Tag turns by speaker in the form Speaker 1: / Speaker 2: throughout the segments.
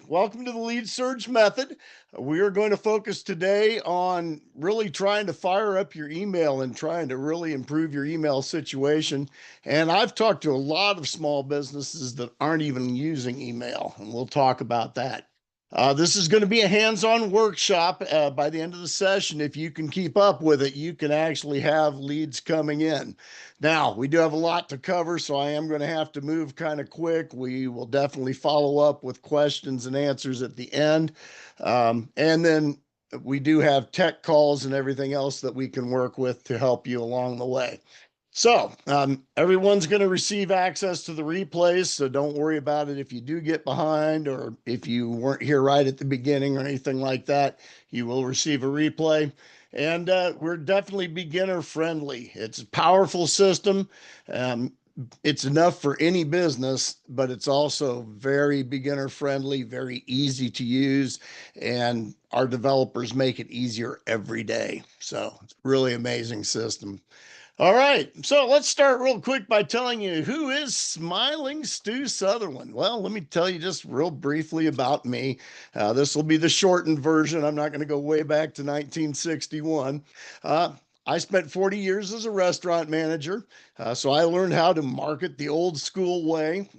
Speaker 1: Welcome to the Lead Surge Method. We are going to focus today on really trying to fire up your email and trying to really improve your email situation. And I've talked to a lot of small businesses that aren't even using email, and we'll talk about that. This is going to be a hands-on workshop. By the end of the session, if you can keep up with it, you can actually have leads coming in. Now, we do have a lot to cover, so I am going to have to move kind of quick. We will definitely follow up with questions and answers at the end. And then we do have tech calls and everything else that we can work with to help you along the way. So everyone's going to receive access to the replays, so don't worry about it if you do get behind or if you weren't here right at the beginning or anything like that. You will receive a replay. And we're definitely beginner friendly. It's a powerful system. Um, it's enough for any business, but it's also very beginner friendly, very easy to use, and our developers make it easier every day. So it's a really amazing system. All right, so let's start real quick by telling you who is Smiling Stu Sutherland. Well, let me tell you just real briefly about me. This will be the shortened version. I'm not going to go way back to 1961. I spent 40 years as a restaurant manager, so I learned how to market the old school way.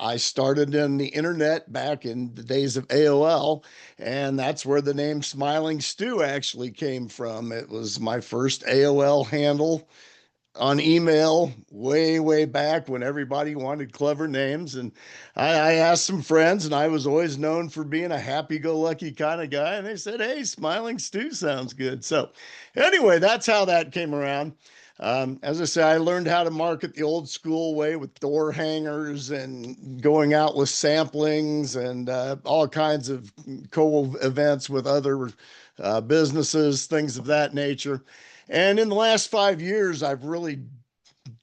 Speaker 1: I started in the internet back in the days of AOL, and that's where the name Smiling Stu actually came from. It was my first AOL handle on email way back when everybody wanted clever names. And I asked some friends, and I was always known for being a happy-go-lucky kind of guy. And they said, hey, Smiling Stu sounds good. So anyway, that's how that came around. As I say, I learned how to market the old school way with door hangers and going out with samplings and all kinds of cool events with other businesses, things of that nature. And in the last 5 years, I've really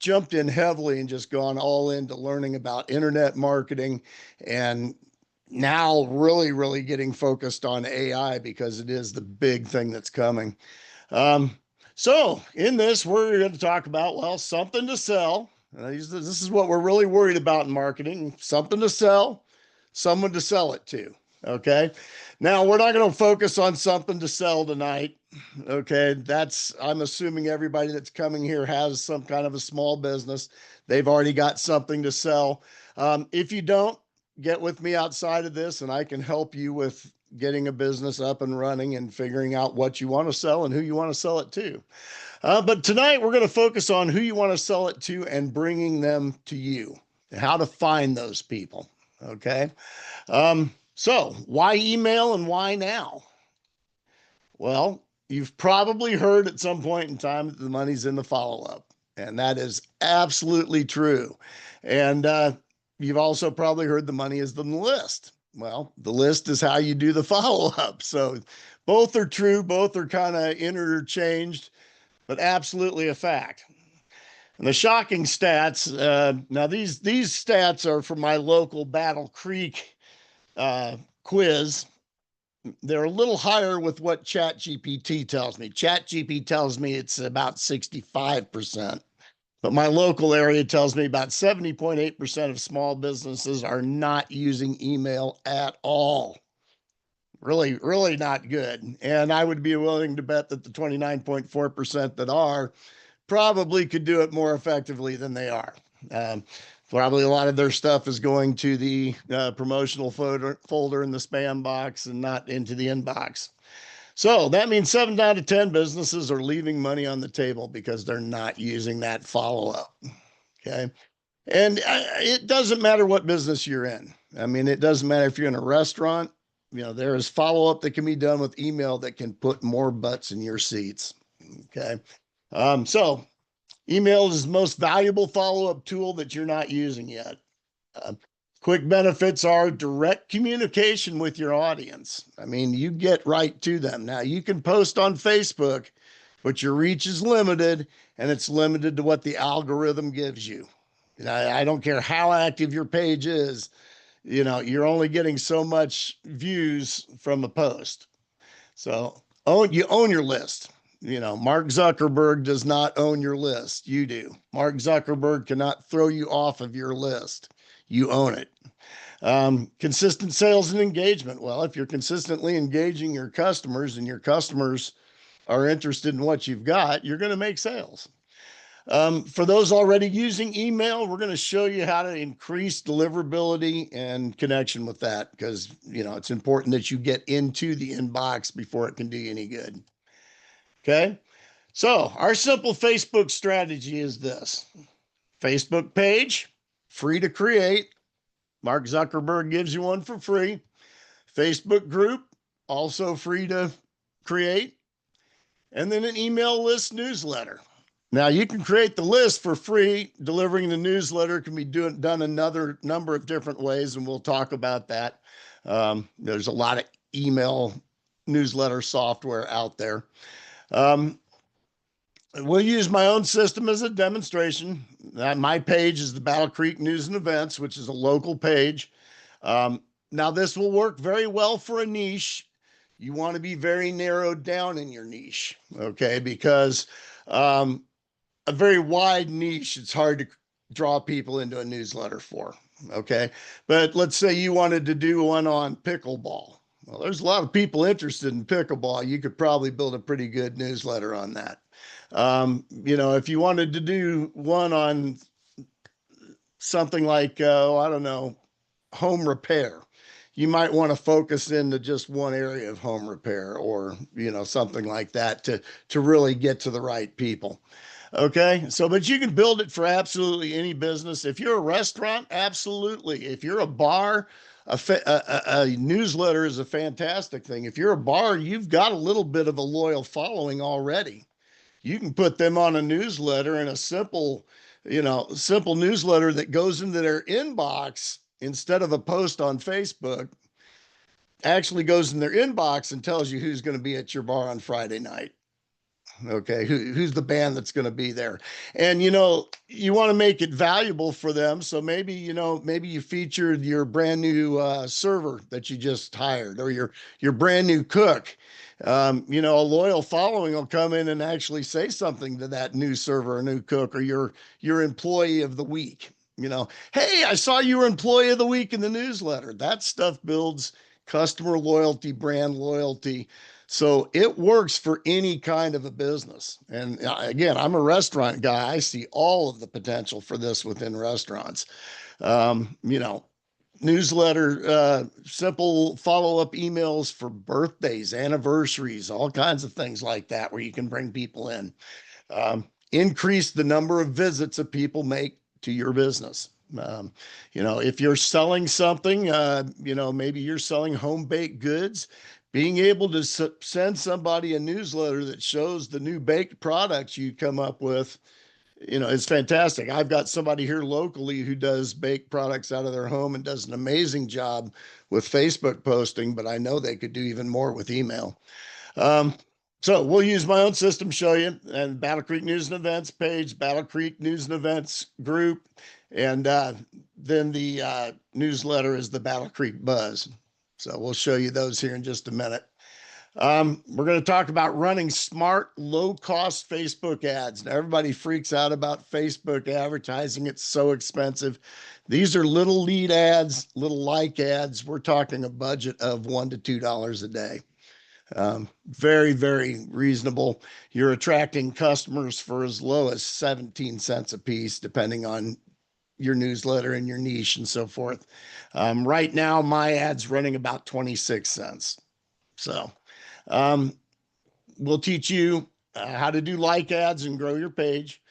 Speaker 1: jumped in heavily and just gone all into learning about internet marketing and now really getting focused on AI because it is the big thing that's coming. Um, so in this, we're going to talk about, well, something to sell. This is what we're really worried about in marketing, something to sell, someone to sell it to. Okay. Now we're not going to focus on something to sell tonight. Okay. I'm assuming everybody that's coming here has some kind of a small business. They've already got something to sell. If you don't, get with me outside of this and I can help you with getting a business up and running and figuring out what you want to sell and who you want to sell it to. But tonight we're going to focus on who you want to sell it to and bringing them to you, how to find those people. Okay. So why email and why now? Well, you've probably heard at some point in time that the money's in the follow up, and that is absolutely true. And you've also probably heard the money is in the list. Well, the list is how you do the follow up. So both are true, both are kind of interchanged, but absolutely a fact. And the shocking stats. Now these stats are from my local Battle Creek quiz. They're a little higher with what ChatGPT tells me. ChatGPT tells me it's about 65%. But my local area tells me about 70.8% of small businesses are not using email at all. Really not good. And I would be willing to bet that the 29.4% that are probably could do it more effectively than they are. Probably a lot of their stuff is going to the promotional folder in the spam box and not into the inbox. So that means 7 out of 10 businesses are leaving money on the table because they're not using that follow up. Okay. And it doesn't matter what business you're in. I mean, it doesn't matter if you're in a restaurant, there is follow up that can be done with email that can put more butts in your seats. Okay. So email is the most valuable follow up tool that you're not using yet. Uh, Quick benefits are direct communication with your audience. I mean, you get right to them. Now, you can post on Facebook, but your reach is limited and it's limited to what the algorithm gives you. I don't care how active your page is, you're only getting so much views from a post. So you own your list. Mark Zuckerberg does not own your list. You do. Mark Zuckerberg cannot throw you off of your list. You own it. Consistent sales and engagement. Well, if you're consistently engaging your customers and your customers are interested in what you've got, you're going to make sales. For those already using email, we're going to show you how to increase deliverability and connection with that, because it's important that you get into the inbox before it can do you any good. Okay. So our simple Facebook strategy is this: Facebook page, free to create. Mark Zuckerberg gives you one for free. Facebook group, also free to create. And then an email list newsletter. Now you can create the list for free. Delivering the newsletter can be done another number of different ways, and we'll talk about that. There's a lot of email newsletter software out there. We'll use my own system as a demonstration. My page is the Battle Creek News and Events, which is a local page. Now this will work very well for a niche. You want to be very narrowed down in your niche, okay? Because a very wide niche, it's hard to draw people into a newsletter for, okay? But let's say you wanted to do one on pickleball. Well, there's a lot of people interested in pickleball. You could probably build a pretty good newsletter on that. If you wanted to do one on something like, I don't know, home repair, you might want to focus into just one area of home repair, or, something like that to really get to the right people. Okay. So, but you can build it for absolutely any business. If you're a restaurant, absolutely. If you're a bar, a newsletter is a fantastic thing. If you're a bar, you've got a little bit of a loyal following already. You can put them on a newsletter, and a simple newsletter that goes into their inbox instead of a post on Facebook actually goes in their inbox and tells you who's going to be at your bar on Friday night. Okay. Who's the band that's going to be there? And, you want to make it valuable for them. So maybe you featured your brand new server that you just hired, or your brand new cook. A loyal following will come in and actually say something to that new server or new cook, or your employee of the week. Hey, I saw you were employee of the week in the newsletter. That stuff builds customer loyalty, brand loyalty. So it works for any kind of a business. And again, I'm a restaurant guy. I see all of the potential for this within restaurants. Newsletter, simple follow-up emails for birthdays, anniversaries, all kinds of things like that, where you can bring people in. Increase the number of visits that people make to your business. If you're selling something, maybe you're selling home baked goods, being able to send somebody a newsletter that shows the new baked products you come up with, it's fantastic. I've got somebody here locally who does baked products out of their home and does an amazing job with Facebook posting, but I know they could do even more with email. So we'll use my own system, show you, and Battle Creek News and Events page, Battle Creek News and Events group, and then the newsletter is the Battle Creek Buzz. So we'll show you those here in just a minute. We're going to talk about running smart, low-cost Facebook ads. Now, everybody freaks out about Facebook advertising. It's so expensive. These are little lead ads, little like ads. We're talking a budget of $1 to $2 a day. Very, very reasonable. You're attracting customers for as low as 17 cents a piece, depending on your newsletter and your niche and so forth. Right now, my ad's running about 26 cents. So we'll teach you how to do like ads and grow your page.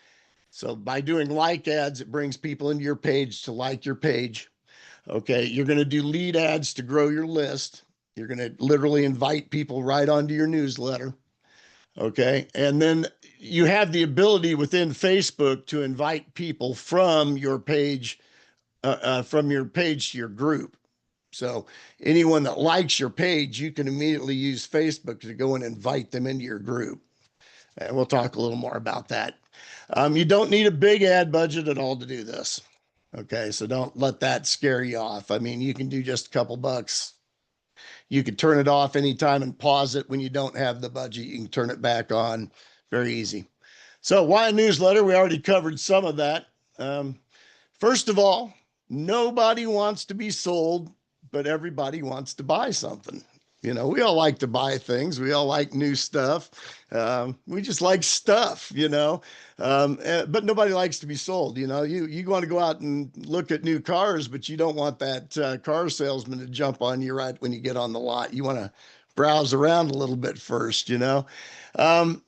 Speaker 1: So by doing like ads, it brings people into your page to like your page. Okay. You're going to do lead ads to grow your list. You're going to literally invite people right onto your newsletter. Okay. And then you have the ability within Facebook to invite people from your page, to your group. So anyone that likes your page, you can immediately use Facebook to go and invite them into your group. And we'll talk a little more about that. You don't need a big ad budget at all to do this. Okay. So don't let that scare you off. I mean, you can do just a couple bucks. You can turn it off anytime and pause it when you don't have the budget. You can turn it back on. Very easy. So why a newsletter? We already covered some of that. First of all, Nobody wants to be sold, but everybody wants to buy something. We all like to buy things. We all like new stuff. We just like stuff, but nobody likes to be sold. You want to go out and look at new cars, but you don't want that car salesman to jump on you right when you get on the lot. You want to browse around a little bit first. Um,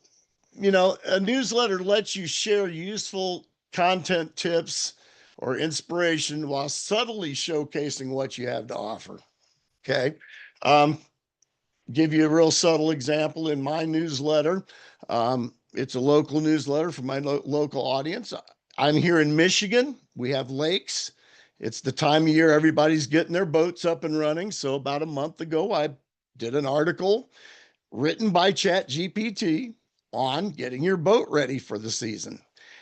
Speaker 1: a newsletter lets you share useful content tips or inspiration while subtly showcasing what you have to offer. Okay. Um, give you a real subtle example in my newsletter. It's a local newsletter for my local audience. I'm here in Michigan. We have lakes. It's the time of year everybody's getting their boats up and running. So about a month ago, I did an article written by ChatGPT on getting your boat ready for the season.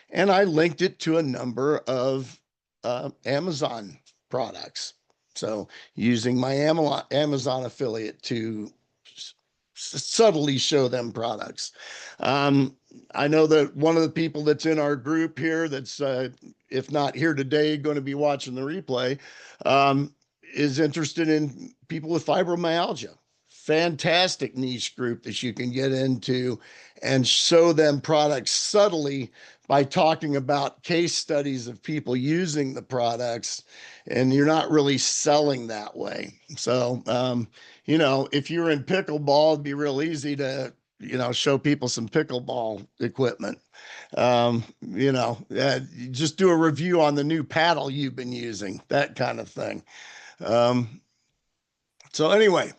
Speaker 1: And I linked it to a number of Amazon products. So using my Amazon affiliate to subtly show them products. I know that one of the people that's in our group here that's, if not here today, going to be watching the replay, is interested in people with fibromyalgia. Fantastic niche group that you can get into and show them products subtly by talking about case studies of people using the products, and you're not really selling that way. So, if you're in pickleball, it'd be real easy to, show people some pickleball equipment. Just do a review on the new paddle you've been using, that kind of thing. So anyway,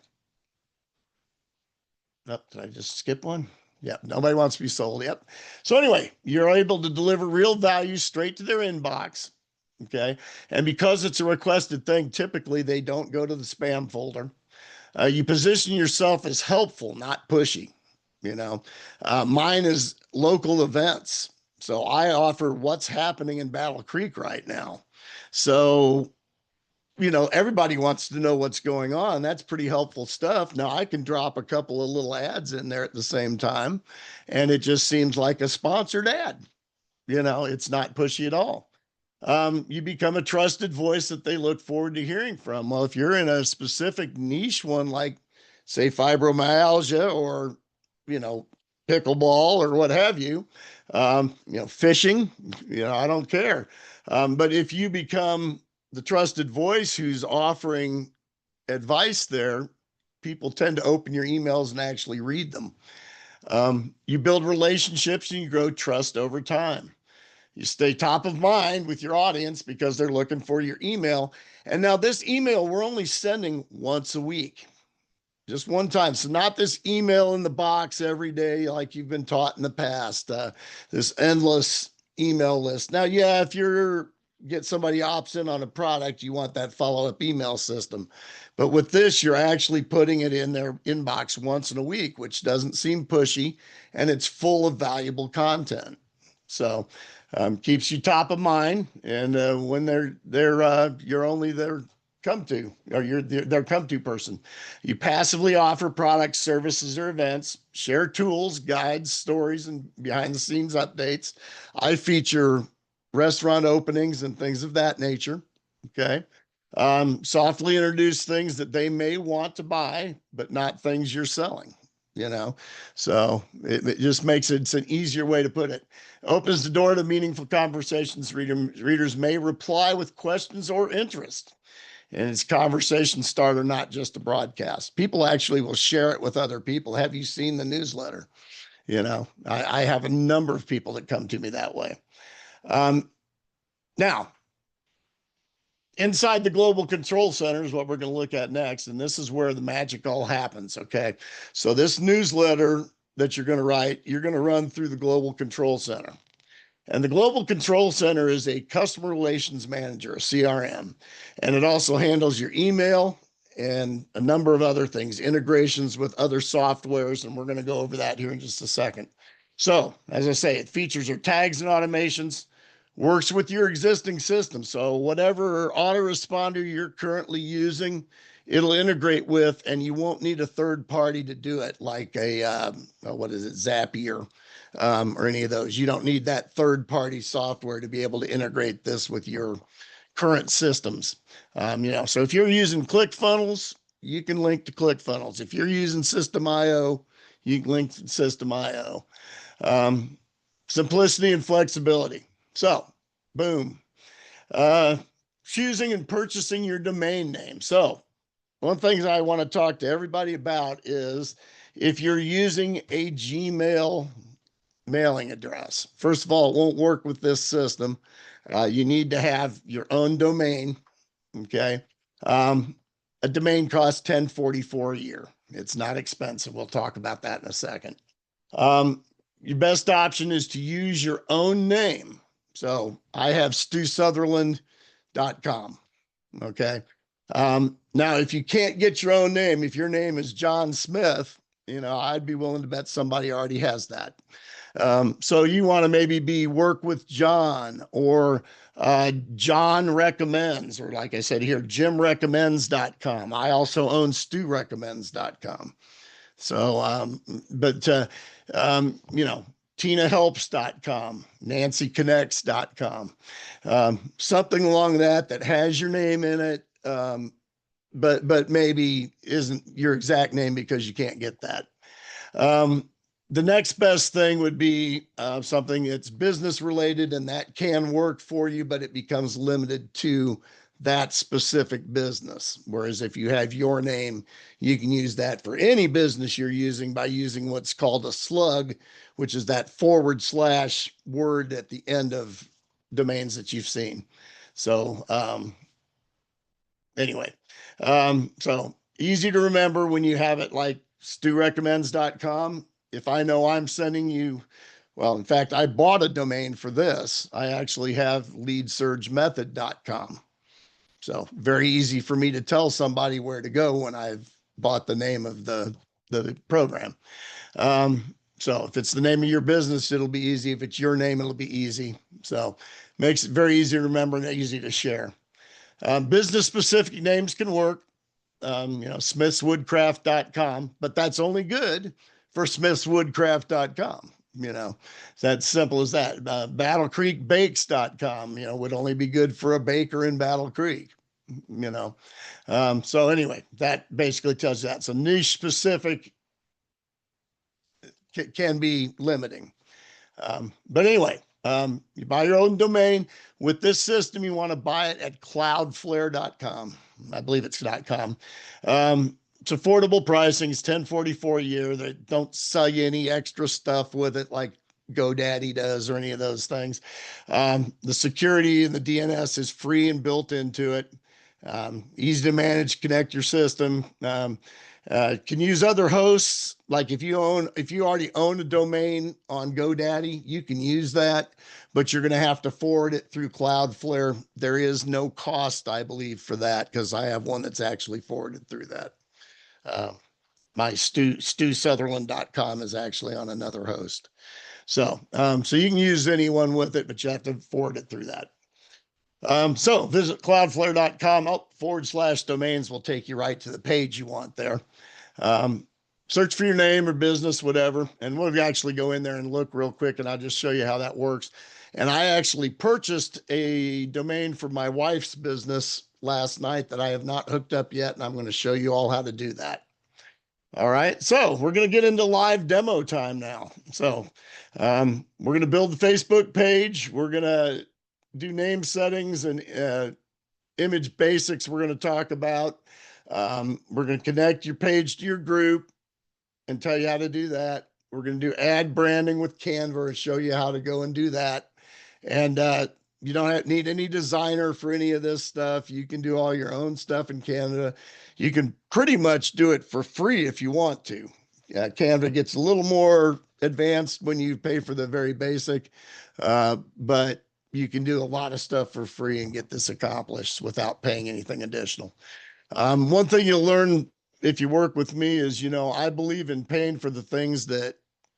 Speaker 1: did I just skip one? Yep. Nobody wants to be sold. Yep. So anyway, you're able to deliver real value straight to their inbox. Okay. And because it's a requested thing, typically they don't go to the spam folder. You position yourself as helpful, not pushy. Mine is local events. So I offer what's happening in Battle Creek right now. So everybody wants to know what's going on. That's pretty helpful stuff. Now I can drop a couple of little ads in there at the same time, and it just seems like a sponsored ad. It's not pushy at all. You become a trusted voice that they look forward to hearing from. Well, if you're in a specific niche one, like say fibromyalgia or, you know, pickleball or what have you, fishing, I don't care. But if you become the trusted voice who's offering advice there, people tend to open your emails and actually read them. You build relationships and you grow trust over time. You stay top of mind with your audience because they're looking for your email. And now this email we're only sending once a week, just one time. So not this email in the box every day like you've been taught in the past, this endless email list. Now, yeah, if you're get somebody opts in on a product, you want that follow-up email system. But with this, you're actually putting it in their inbox once in a week, which doesn't seem pushy, and it's full of valuable content. So keeps you top of mind, and when you're only their come to, or you're their come to person. You passively offer products, services, or events, share tools, guides, stories, and behind the scenes updates. I feature restaurant openings and things of that nature. Okay. Softly introduce things that they may want to buy, but not things you're selling, you know? So it just makes it's an easier way to put it. Opens the door to meaningful conversations. Readers may reply with questions or interest. And it's conversation starter, not just a broadcast. People actually will share it with other people. Have you seen the newsletter? I have a number of people that come to me that way. Now, inside the Global Control Center is what we're going to look at next. And this is where the magic all happens. Okay. So this newsletter that you're going to write, you're going to run through the Global Control Center. And the Global Control Center is a customer relations manager, a CRM. And it also handles your email and a number of other things, integrations with other softwares. And we're going to go over that here in just a second. So, as I say, it features your tags and automations, works with your existing system. So whatever autoresponder you're currently using, it'll integrate with, and you won't need a third party to do it, like what is it, Zapier, or any of those. You don't need that third party software to be able to integrate this with your current systems. So if you're using ClickFunnels, you can link to ClickFunnels. If you're using System.io, you can link to System.io. Simplicity and flexibility. So, boom. Choosing and purchasing your domain name. So, one thing I want to talk to everybody about is if you're using a Gmail mailing address. First of all, it won't work with this system. You need to have your own domain. Okay. A domain costs $10.44 a year. It's not expensive. We'll talk about that in a second. Your best option is to use your own name. So I have StuSutherland.com. Okay. Now, if you can't get your own name, if your name is John Smith, I'd be willing to bet somebody already has that. So you want to maybe work with John or John Recommends, or like I said here, JimRecommends.com. I also own StuRecommends.com. So, TinaHelps.com, NancyConnects.com, something along that has your name in it, but maybe isn't your exact name because you can't get that. The next best thing would be something that's business related, and that can work for you, but it becomes limited to that specific business. Whereas if you have your name, you can use that for any business you're using by using what's called a slug, which is that / word at the end of domains that you've seen. So anyway, so easy to remember when you have it like StuRecommends.com. If I know I'm sending you, well, in fact, I bought a domain for this. I actually have LeadSurgeMethod.com. So very easy for me to tell somebody where to go when I've bought the name of the program. So if it's the name of your business, it'll be easy. If it's your name, it'll be easy. So makes it very easy to remember and easy to share. Business specific names can work. Smithswoodcraft.com, but that's only good for smithswoodcraft.com. It's that simple as that. Battlecreekbakes.com, would only be good for a baker in Battle Creek. So anyway, that basically tells you that. So niche specific can be limiting. But anyway, you buy your own domain. With this system, you want to buy it at cloudflare.com. I believe it's .com. It's affordable pricing. It's $10.44 a year. They don't sell you any extra stuff with it like GoDaddy does or any of those things. The security and the DNS is free and built into it. Easy to manage, connect your system. Can use other hosts. Like if you already own a domain on GoDaddy, you can use that, but you're going to have to forward it through Cloudflare. There is no cost, I believe, for that because I have one that's actually forwarded through that. My StuSutherland.com is actually on another host. So you can use anyone with it, but you have to forward it through that. So visit cloudflare.com /domains will take you right to the page you want there. Search for your name or business, whatever. And we'll actually go in there and look real quick and I'll just show you how that works. And I actually purchased a domain for my wife's business last night that I have not hooked up yet. And I'm going to show you all how to do that. All right. So we're going to get into live demo time now. So we're going to build the Facebook page. We're going to do name settings and image basics we're going to talk about. We're going to connect your page to your group and tell you how to do that. We're going to do ad branding with Canva and show you how to go and do that. And you don't need any designer for any of this stuff. You can do all your own stuff in Canva. You can pretty much do it for free if you want to. Canva gets a little more advanced when you pay for the very basic, but you can do a lot of stuff for free and get this accomplished without paying anything additional. One thing you'll learn if you work with me is, I believe in paying for the things that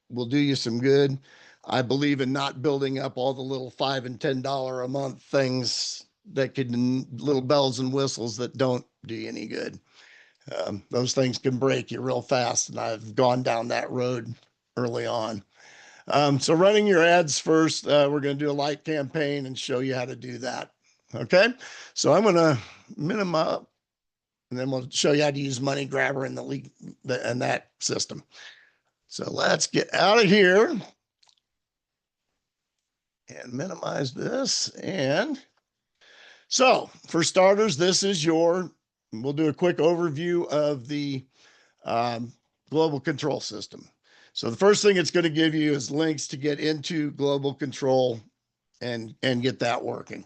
Speaker 1: will do you some good. I believe in not building up all the little $5 and $10 a month things that little bells and whistles that don't do you any good. Those things can break you real fast. And I've gone down that road early on. So running your ads first, we're going to do a light campaign and show you how to do that. Okay. So I'm going to minimize, and then we'll show you how to use Money Grabber in in that system. So let's get out of here and minimize this. And so for starters, this is we'll do a quick overview of the um, global control system. So the first thing it's going to give you is links to get into global control and get that working.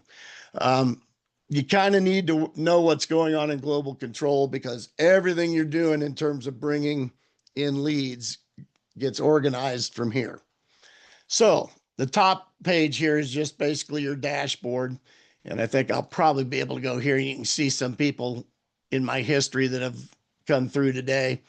Speaker 1: You kind of need to know what's going on in global control because everything you're doing in terms of bringing in leads gets organized from here. So the top page here is just basically your dashboard. And I think I'll probably be able to go here. You can see some people in my history that have come through today.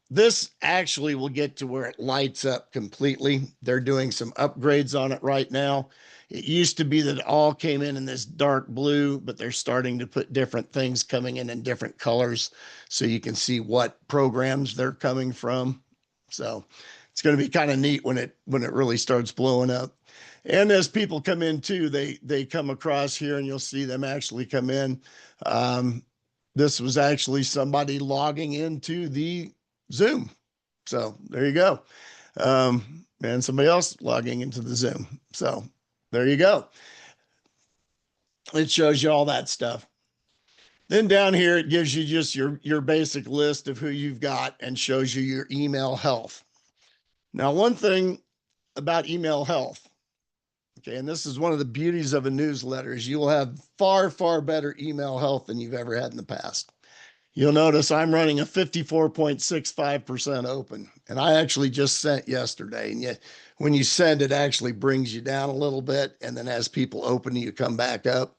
Speaker 1: This actually will get to where it lights up completely. They're doing some upgrades on it right now. It used to be that it all came in this dark blue, but they're starting to put different things coming in different colors so you can see what programs they're coming from. So it's going to be kind of neat when it really starts blowing up. And as people come in too, they come across here and you'll see them actually come in. This was actually somebody logging into the Zoom. So there you go. And somebody else logging into the Zoom. So there you go. It shows you all that stuff. Then down here, it gives you just your basic list of who you've got and shows you your email health. Now, one thing about email health, okay, and this is one of the beauties of a newsletter, is you'll have far, far better email health than you've ever had in the past. You'll notice I'm running a 54.65% open, and I actually just sent yesterday. And yet, when you send, it actually brings you down a little bit, and then as people open, you come back up.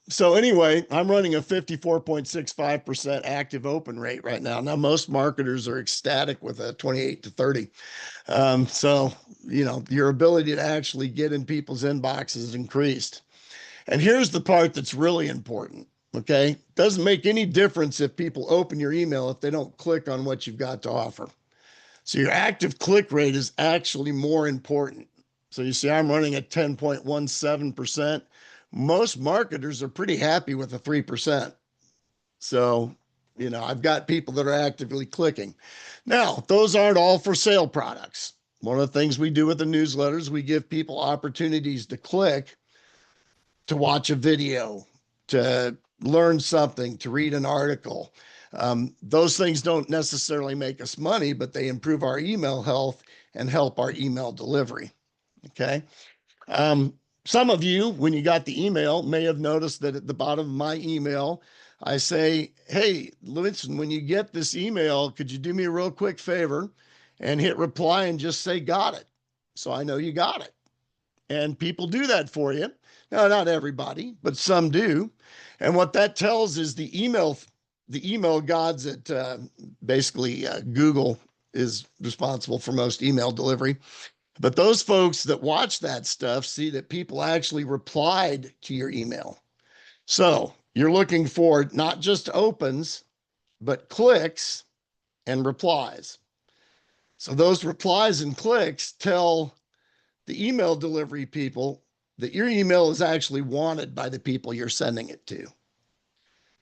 Speaker 1: So anyway, I'm running a 54.65% active open rate right now. Now, most marketers are ecstatic with a 28 to 30. So, your ability to actually get in people's inboxes increased. And here's the part that's really important. Okay. Doesn't make any difference if people open your email if they don't click on what you've got to offer. So your active click rate is actually more important. So you see, I'm running at 10.17%. Most marketers are pretty happy with the 3%. So, I've got people that are actively clicking. Now, those aren't all for sale products. One of the things we do with the newsletters, we give people opportunities to click, to watch a video, to learn something, to read an article. Those things don't necessarily make us money, but they improve our email health and help our email delivery. Okay. Some of you, when you got the email, may have noticed that at the bottom of my email, I say, hey, listen, when you get this email, could you do me a real quick favor and hit reply and just say, got it. So I know you got it. And people do that for you. Now, not everybody, but some do. And what that tells is the email gods at basically Google is responsible for most email delivery. But those folks that watch that stuff see that people actually replied to your email. So you're looking for not just opens, but clicks and replies. So those replies and clicks tell the email delivery people that your email is actually wanted by the people you're sending it to.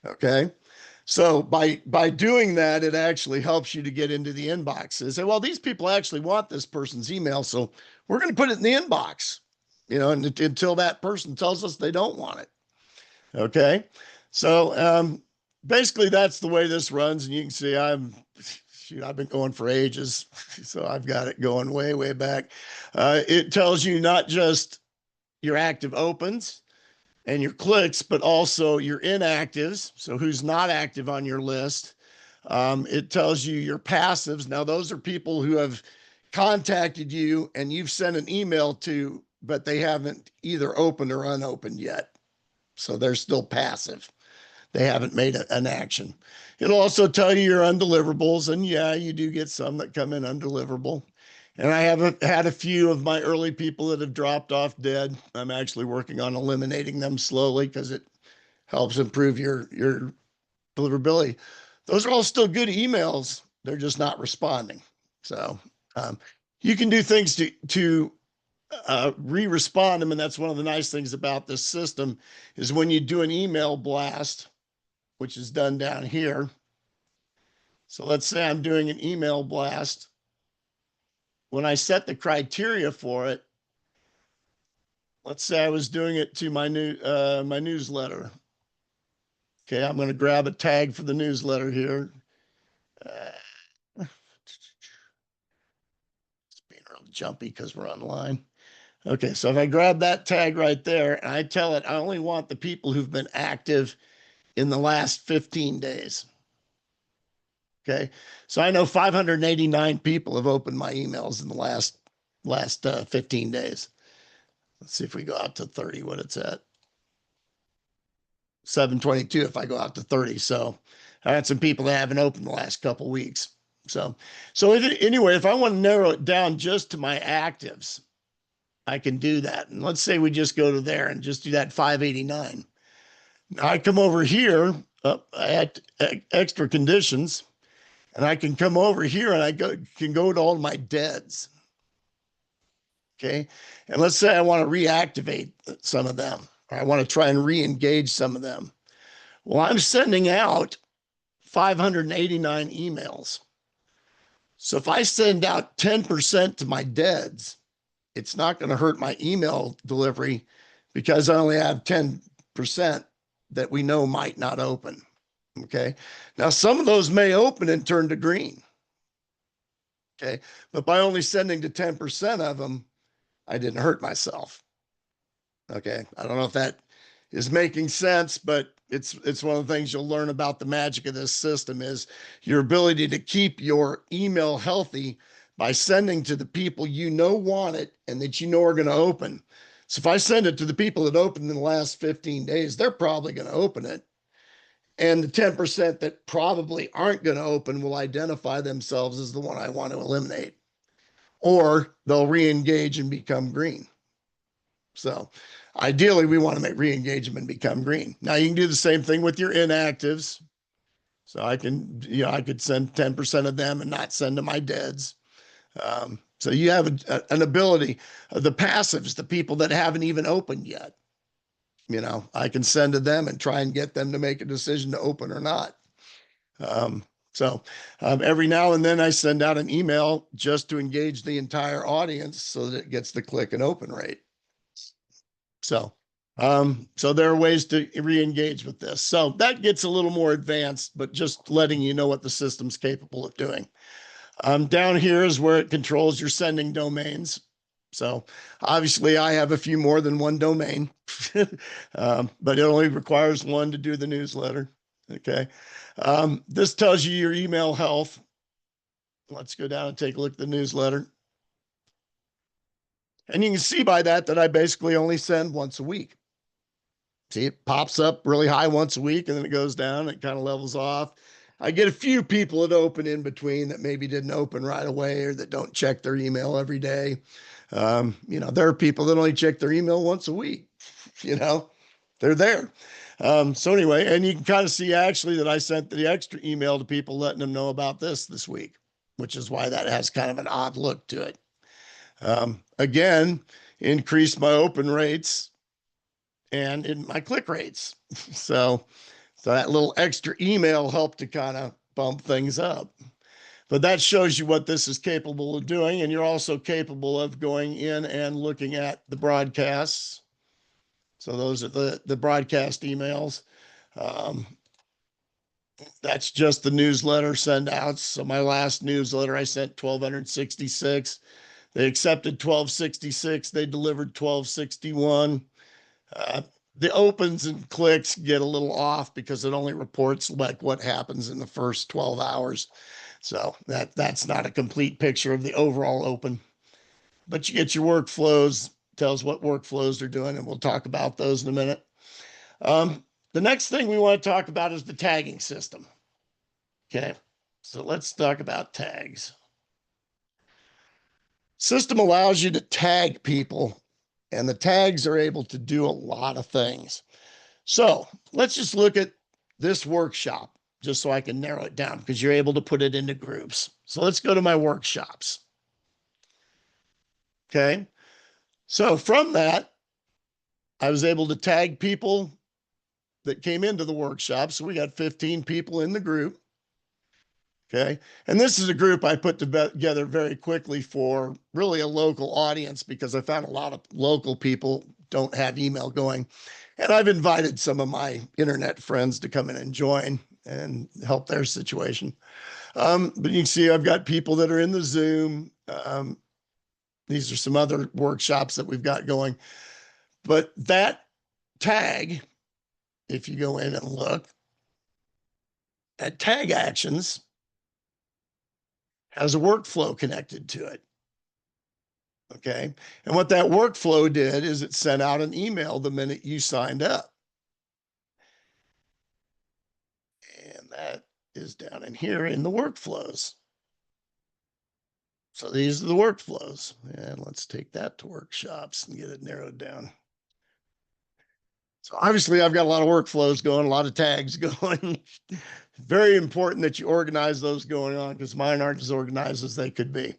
Speaker 1: Okay. So by doing that, it actually helps you to get into the inbox and say, well, these people actually want this person's email. So we're going to put it in the inbox, until that person tells us they don't want it. Okay. So basically that's the way this runs. And you can see I've been going for ages. So I've got it going way, way back. It tells you not just your active opens and your clicks, but also your inactives. So who's not active on your list. It tells you your passives. Now, those are people who have contacted you and you've sent an email to, but they haven't either opened or unopened yet. So they're still passive. They haven't made an action. It'll also tell you your undeliverables. And yeah, you do get some that come in undeliverable. And I have had a few of my early people that have dropped off dead. I'm actually working on eliminating them slowly because it helps improve your deliverability. Those are all still good emails. They're just not responding. So you can do things to re-respond them. And that's one of the nice things about this system is when you do an email blast, which is done down here. So let's say I'm doing an email blast. When I set the criteria for it, let's say I was doing it to my newsletter. Okay, I'm going to grab a tag for the newsletter here. It's being real jumpy because we're online. Okay, so if I grab that tag right there and I tell it I only want the people who've been active in the last 15 days. Okay, so I know 589 people have opened my emails in the last 15 days. Let's see if we go out to 30, what it's at. 722 if I go out to 30. So I had some people that haven't opened the last couple weeks. So anyway, if I want to narrow it down just to my actives, I can do that. And let's say we just go to there and just do that 589. Now I come over here at extra conditions, and I can come over here and I can go to all my deads. Okay. And let's say I want to reactivate some of them, or I want to try and re-engage some of them. Well, I'm sending out 589 emails. So if I send out 10% to my deads, it's not going to hurt my email delivery because I only have 10% that we know might not open. Okay. Now, some of those may open and turn to green. Okay. But by only sending to 10% of them, I didn't hurt myself. Okay. I don't know if that is making sense, but it's one of the things you'll learn about the magic of this system is your ability to keep your email healthy by sending to the people you know want it and that you know are going to open. So if I send it to the people that opened in the last 15 days, they're probably going to open it. And the 10% that probably aren't going to open will identify themselves as the one I want to eliminate, or they'll re-engage and become green. So ideally, we want to make re-engage them and become green. Now you can do the same thing with your inactives. So I could send 10% of them and not send to my deads. So you have an ability, the passives, the people that haven't even opened yet. I can send to them and try and get them to make a decision to open or not. Every now and then I send out an email just to engage the entire audience so that it gets the click and open rate. So there are ways to re-engage with this. So that gets a little more advanced, but just letting you know what the system's capable of doing. Down here is where it controls your sending domains. So obviously I have a few more than one domain, but it only requires one to do the newsletter. Okay. This tells you your email health. Let's go down and take a look at the newsletter. And you can see by that I basically only send once a week. See, it pops up really high once a week and then it goes down. It kind of levels off. I get a few people that open in between that maybe didn't open right away or that don't check their email every day. There are people that only check their email once a week. They're there. So anyway, and you can kind of see actually that I sent the extra email to people letting them know about this week, which is why that has kind of an odd look to it. Again, increase my open rates and in my click rates. So that little extra email helped to kind of bump things up. But that shows you what this is capable of doing. And you're also capable of going in and looking at the broadcasts. So those are the broadcast emails. That's just the newsletter send outs. So my last newsletter, I sent 1,266. They accepted 1,266. They delivered 1,261. The opens and clicks get a little off because it only reports like what happens in the first 12 hours. So that's not a complete picture of the overall open, but you get your workflows, tells what workflows they're doing, and we'll talk about those in a minute. The next thing we want to talk about is the tagging system. Okay, so let's talk about tags. System allows you to tag people, and the tags are able to do a lot of things. So let's just look at this workshop just so I can narrow it down because you're able to put it into groups. So let's go to my workshops. Okay. So from that, I was able to tag people that came into the workshop. So we got 15 people in the group. Okay. And this is a group I put together very quickly for really a local audience because I found a lot of local people don't have email going. And I've invited some of my internet friends to come in and join and help their situation. But you can see I've got people that are in the Zoom. These are some other workshops that we've got going. But that tag, if you go in and look at tag actions, has a workflow connected to it. Okay. And what that workflow did is it sent out an email the minute you signed up. And that is down in here in the workflows. So these are the workflows. And let's take that to workshops and get it narrowed down. So obviously I've got a lot of workflows going, a lot of tags going. Very important that you organize those going on because mine aren't as organized as they could be.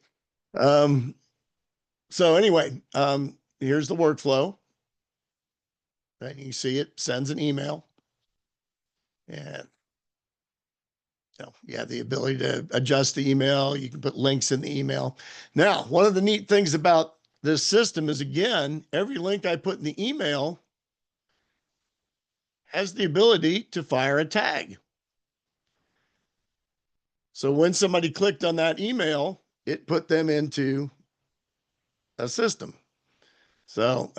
Speaker 1: So anyway, here's the workflow. And you see it sends an email. And you have the ability to adjust the email. You can put links in the email. Now, one of the neat things about this system is, again, every link I put in the email has the ability to fire a tag. So when somebody clicked on that email, it put them into a system. So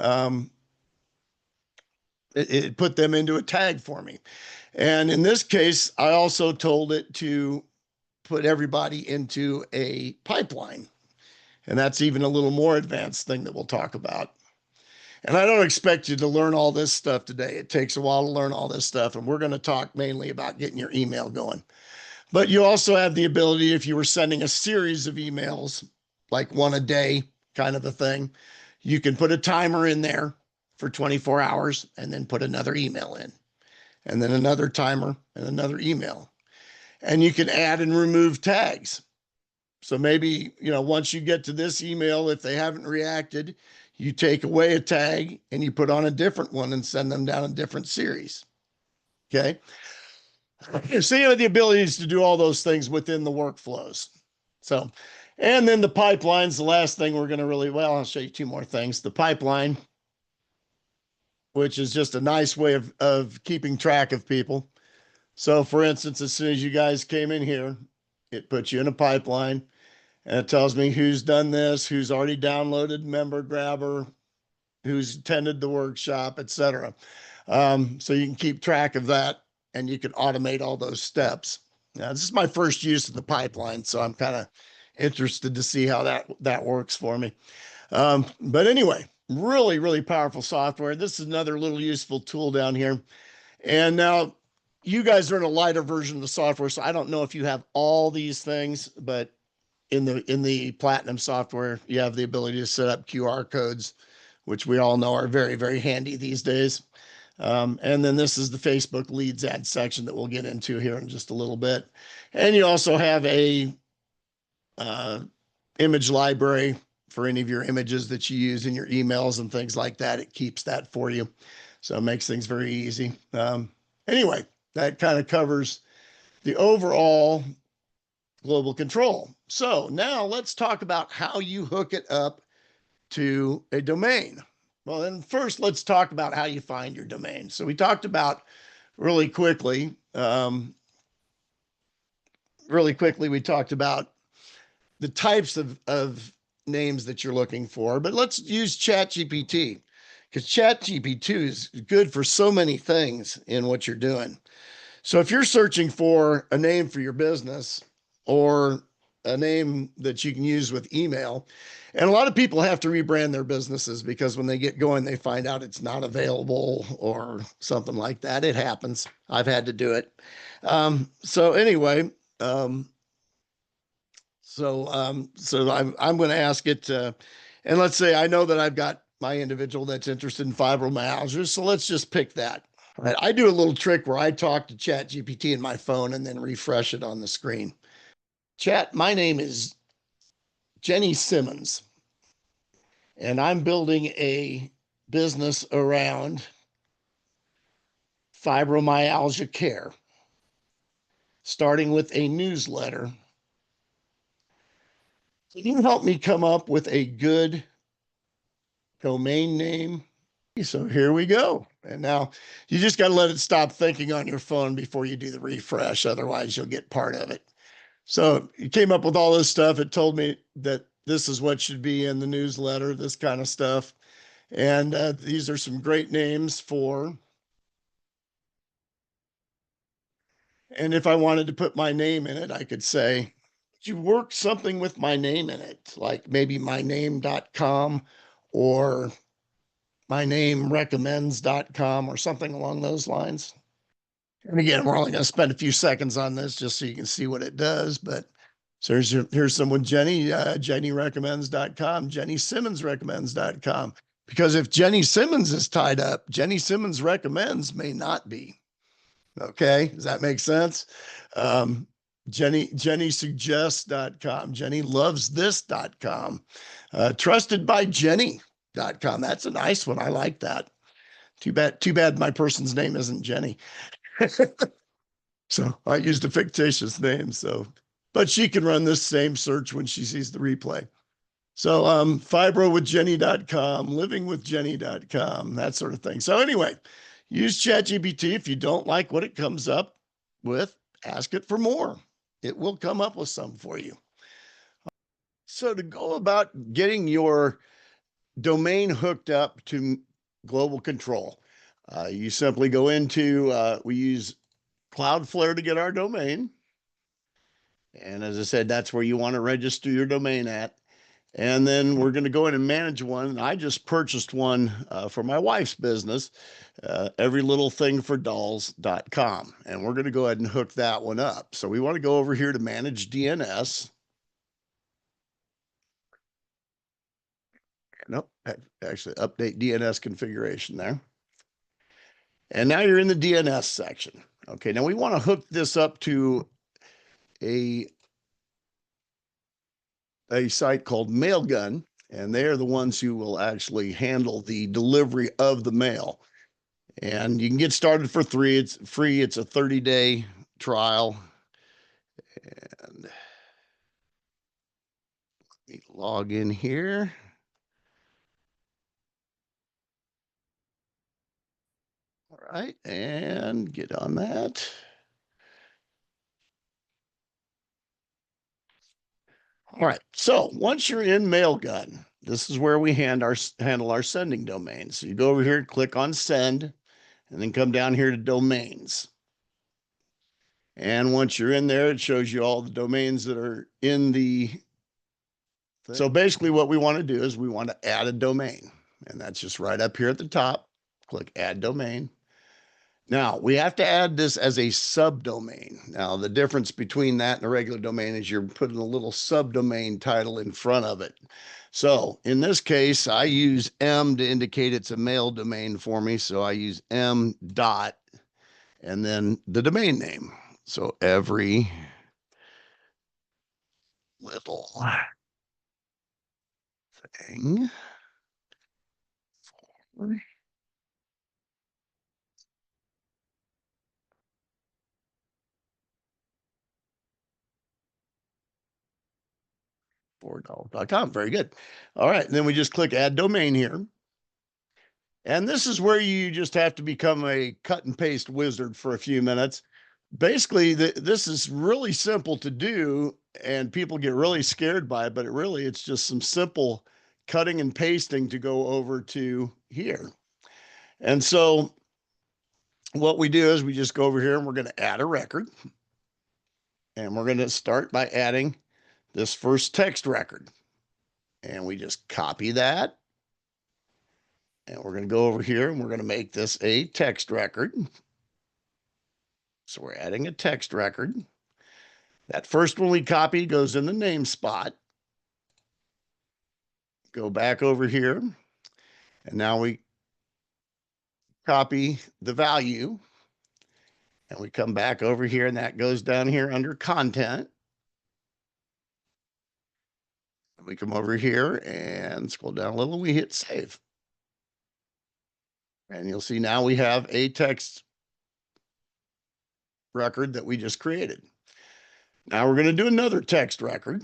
Speaker 1: it put them into a tag for me. And in this case, I also told it to put everybody into a pipeline. And that's even a little more advanced thing that we'll talk about. And I don't expect you to learn all this stuff today. It takes a while to learn all this stuff. And we're going to talk mainly about getting your email going. But you also have the ability, if you were sending a series of emails, like one a day kind of a thing, you can put a timer in there for 24 hours and then put another email in, and then another timer and another email. And you can add and remove tags. So maybe, once you get to this email, if they haven't reacted, you take away a tag and you put on a different one and send them down a different series. Okay. So you have the abilities to do all those things within the workflows. So, and then the pipeline's the last thing we're going to I'll show you two more things. The pipeline, which is just a nice way of keeping track of people. So for instance, as soon as you guys came in here, it puts you in a pipeline and it tells me who's done this, who's already downloaded Member Grabber, who's attended the workshop, etc. So you can keep track of that and you can automate all those steps. Now, this is my first use of the pipeline, so I'm kind of interested to see how that works for me. But anyway, really, really powerful software. This is another little useful tool down here. And now you guys are in a lighter version of the software, so I don't know if you have all these things, but in the Platinum software, you have the ability to set up QR codes, which we all know are very, very handy these days. And then this is the Facebook leads ad section that we'll get into here in just a little bit. And you also have a image library for any of your images that you use in your emails and things like that. It keeps that for you. So it makes things very easy. Anyway, that kind of covers the overall global control. So now let's talk about how you hook it up to a domain. Well, then first let's talk about how you find your domain. So we talked about really quickly, we talked about the types of names that you're looking for, but let's use ChatGPT because ChatGPT is good for so many things in what you're doing. So if you're searching for a name for your business or a name that you can use with email, and a lot of people have to rebrand their businesses because when they get going, they find out it's not available or something like that. It happens. I've had to do it. So anyway, so I'm going to ask it, and let's say I know that I've got my individual that's interested in fibromyalgia. So let's just pick that. Right. I do a little trick where I talk to ChatGPT in my phone and then refresh it on the screen. Chat, my name is Jenny Simmons, And I'm building a business around fibromyalgia care, starting with a newsletter. Can you help me come up with a good domain name? So here we go. And now you just got to let it stop thinking on your phone before you do the refresh. Otherwise, you'll get part of it. So it came up with all this stuff. It told me that this is what should be in the newsletter, this kind of stuff. And these are some great names for. And if I wanted to put my name in it, I could say, you work something with my name in it, like maybe myname.com or mynamerecommends.com or something along those lines. And again, we're only going to spend a few seconds on this just so you can see what it does. But so here's some with Jenny, jennyrecommends.com, jennysimmonsrecommends.com. Because if Jenny Simmons is tied up, Jenny Simmons recommends may not be. Okay. Does that make sense? JennySuggests.com, JennyLovesThis.com, TrustedByJenny.com. That's a nice one. I like that. Too bad my person's name isn't Jenny. So I used a fictitious name. So, but she can run this same search when she sees the replay. So fibrowithjenny.com, livingwithjenny.com, that sort of thing. So anyway, use ChatGPT. If you don't like what it comes up with, ask it for more. It will come up with some for you. So to go about getting your domain hooked up to Global Control, you simply go into, we use Cloudflare to get our domain. And as I said, that's where you want to register your domain at. And then we're going to go in and manage one. I just purchased one for my wife's business, everylittlethingfordolls.com. And we're going to go ahead and hook that one up. So we want to go over here to manage DNS. Nope, actually update DNS configuration there. And now you're in the DNS section. Okay, now we want to hook this up to a site called Mailgun, and they are the ones who will actually handle the delivery of the mail. And you can get started for free. It's free. It's a 30-day trial. And let me log in here. All right, and get on that. All right, so once you're in Mailgun, this is where we handle our sending domains. So you go over here and click on send, and then come down here to domains. And once you're in there, it shows you all the domains that are in the thing. So basically what we want to do is we want to add a domain, and that's just right up here at the top. Click add domain. Now we have to add this as a subdomain. Now the difference between that and a regular domain is you're putting a little subdomain title in front of it. So in this case, I use M to indicate it's a mail domain for me. So I use M dot and then the domain name. So every little thing for $4.com. Very good. All right. And then we just click add domain here. And this is where you just have to become a cut and paste wizard for a few minutes. Basically, this is really simple to do, and people get really scared by it, but it's just some simple cutting and pasting to go over to here. And so what we do is we just go over here and we're going to add a record. And we're going to start by adding this first text record. And we just copy that. And we're going to go over here and we're going to make this a text record. So we're adding a text record. That first one we copy goes in the name spot. Go back over here. And now we copy the value. And we come back over here and that goes down here under content. We come over here and scroll down a little, we hit save. And you'll see now we have a text record that we just created. Now we're going to do another text record.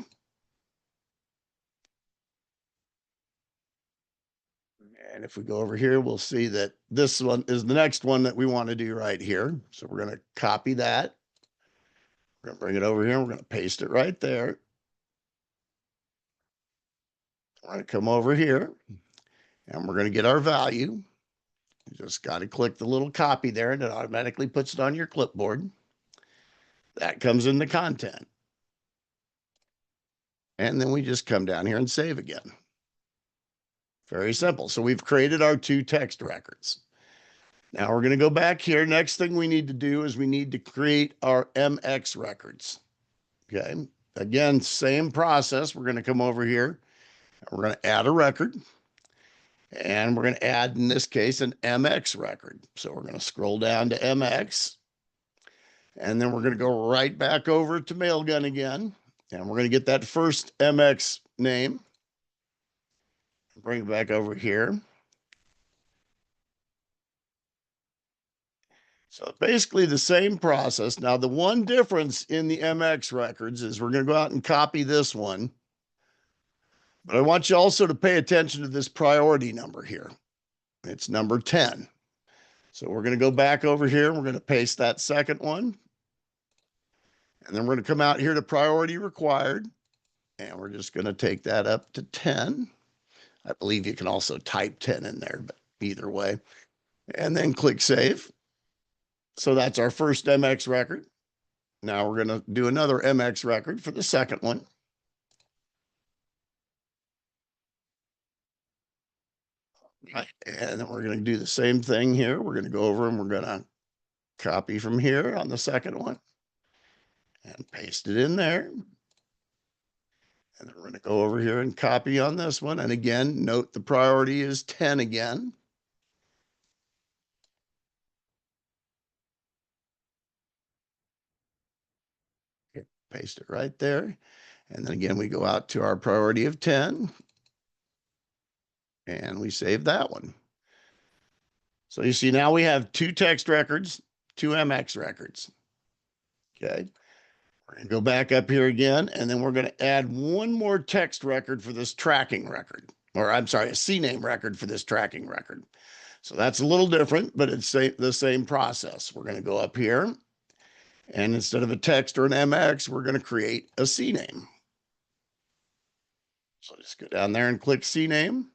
Speaker 1: And if we go over here, we'll see that this one is the next one that we want to do right here. So we're going to copy that. We're going to bring it over here. We're going to paste it right there. We're going to come over here and we're going to get our value. You just got to click the little copy there and it automatically puts it on your clipboard. That comes in the content. And then we just come down here and save again. Very simple. So we've created our two text records. Now we're going to go back here. Next thing we need to do is we need to create our MX records. Okay. Again, same process. We're going to come over here. We're going to add a record. And we're going to add, in this case, an MX record. So we're going to scroll down to MX. And then we're going to go right back over to Mailgun again. And we're going to get that first MX name. Bring it back over here. So basically the same process. Now, the one difference in the MX records is we're going to go out and copy this one. But I want you also to pay attention to this priority number here. It's number 10. So we're going to go back over here. We're going to paste that second one. And then we're going to come out here to priority required. And we're just going to take that up to 10. I believe you can also type 10 in there, but either way. And then click save. So that's our first MX record. Now we're going to do another MX record for the second one. Right. And then we're going to do the same thing here. We're going to go over and we're going to copy from here on the second one and paste it in there. And then we're going to go over here and copy on this one. And again, note the priority is 10 again. Okay, paste it right there. And then again, we go out to our priority of 10. And we save that one. So you see now we have two text records, two MX records. Okay. We're going to go back up here again, and then we're going to add one more text record for this tracking record. Or I'm sorry, a CNAME record for this tracking record. So that's a little different, but it's the same process. We're going to go up here, and instead of a text or an MX, we're going to create a CNAME. So just go down there and click CNAME.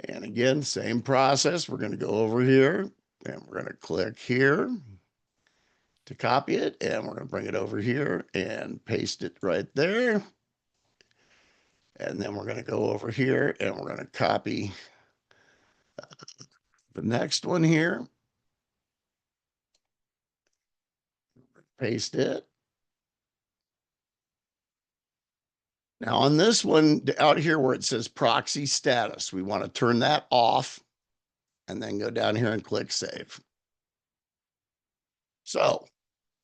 Speaker 1: And again, same process. We're going to go over here, and we're going to click here to copy it, and we're going to bring it over here and paste it right there. And then we're going to go over here and we're going to copy the next one here. Paste it. Now on this one out here where it says proxy status, we want to turn that off and then go down here and click save. So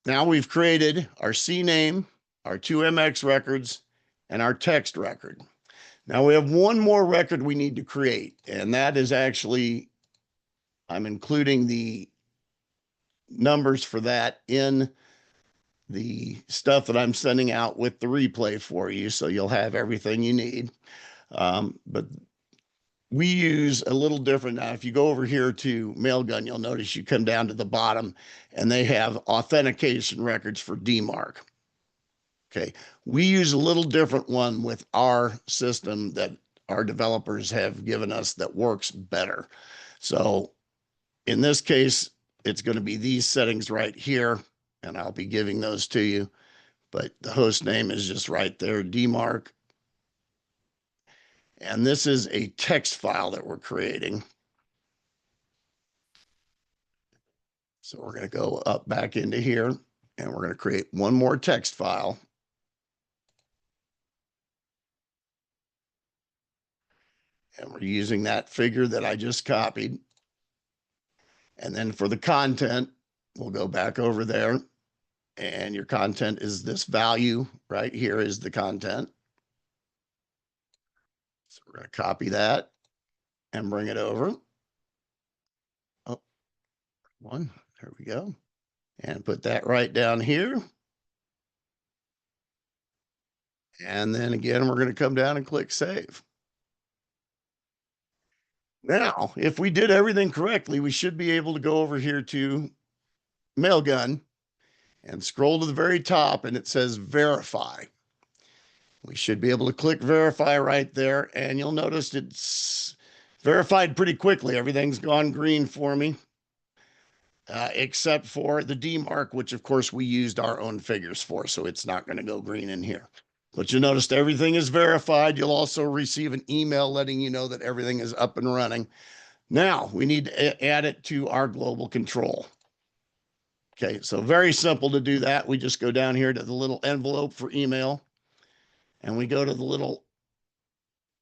Speaker 1: now we've created our CNAME, our two MX records, and our text record. Now we have one more record we need to create, and that is actually, I'm including the numbers for that in the stuff that I'm sending out with the replay for you, so you'll have everything you need. But we use a little different. Now, if you go over here to Mailgun, you'll notice you come down to the bottom and they have authentication records for DMARC. Okay, we use a little different one with our system that our developers have given us that works better. So in this case, it's going to be these settings right here, and I'll be giving those to you. But the host name is just right there, DMARC. And this is a text file that we're creating. So we're going to go up back into here, and we're going to create one more text file. And we're using that figure that I just copied. And then for the content, we'll go back over there. And your content is this value right here is the content. So we're going to copy that and bring it over. Oh, one, there we go. And put that right down here. And then again, we're going to come down and click save. Now, if we did everything correctly, we should be able to go over here to Mailgun and scroll to the very top, and it says verify. We should be able to click verify right there, and you'll notice it's verified pretty quickly. Everything's gone green for me, except for the D mark, which of course we used our own figures for, so it's not going to go green in here. But you'll notice everything is verified. You'll also receive an email letting you know that everything is up and running. Now we need to add it to our global control. Okay, so very simple to do that. We just go down here to the little envelope for email, and we go to the little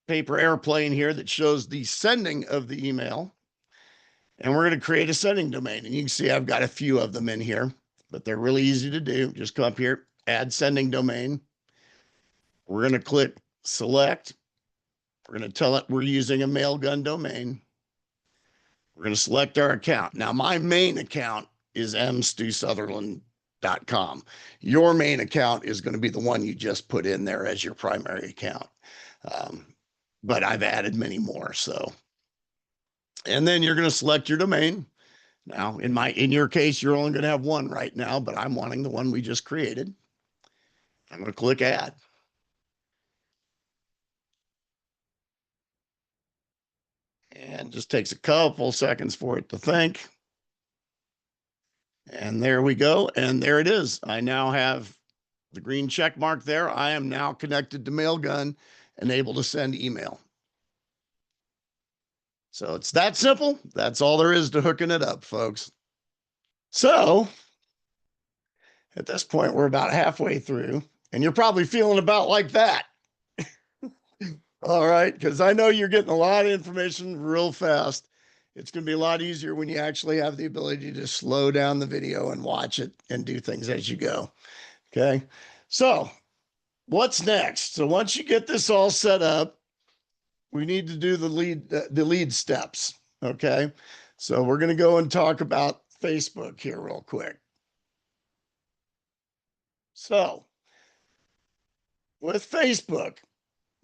Speaker 1: paper airplane here that shows the sending of the email. And we're going to create a sending domain. And you can see I've got a few of them in here, but they're really easy to do. Just come up here, add sending domain. We're going to click select. We're going to tell it we're using a Mailgun domain. We're going to select our account. Now, my main account is mstewsutherland.com. Your main account is going to be the one you just put in there as your primary account. But I've added many more. So, and then you're going to select your domain. Now, in your case, you're only going to have one right now, but I'm wanting the one we just created. I'm going to click add. And just takes a couple seconds for it to think. And there we go. And there it is. I now have the green check mark there. I am now connected to Mailgun and able to send email. So it's that simple. That's all there is to hooking it up, folks. So at this point, we're about halfway through, and you're probably feeling about like that. All right, because I know you're getting a lot of information real fast. It's going to be a lot easier when you actually have the ability to slow down the video and watch it and do things as you go. Okay, so what's next? So once you get this all set up, we need to do the lead steps. Okay, so we're going to go and talk about Facebook here real quick. So with Facebook,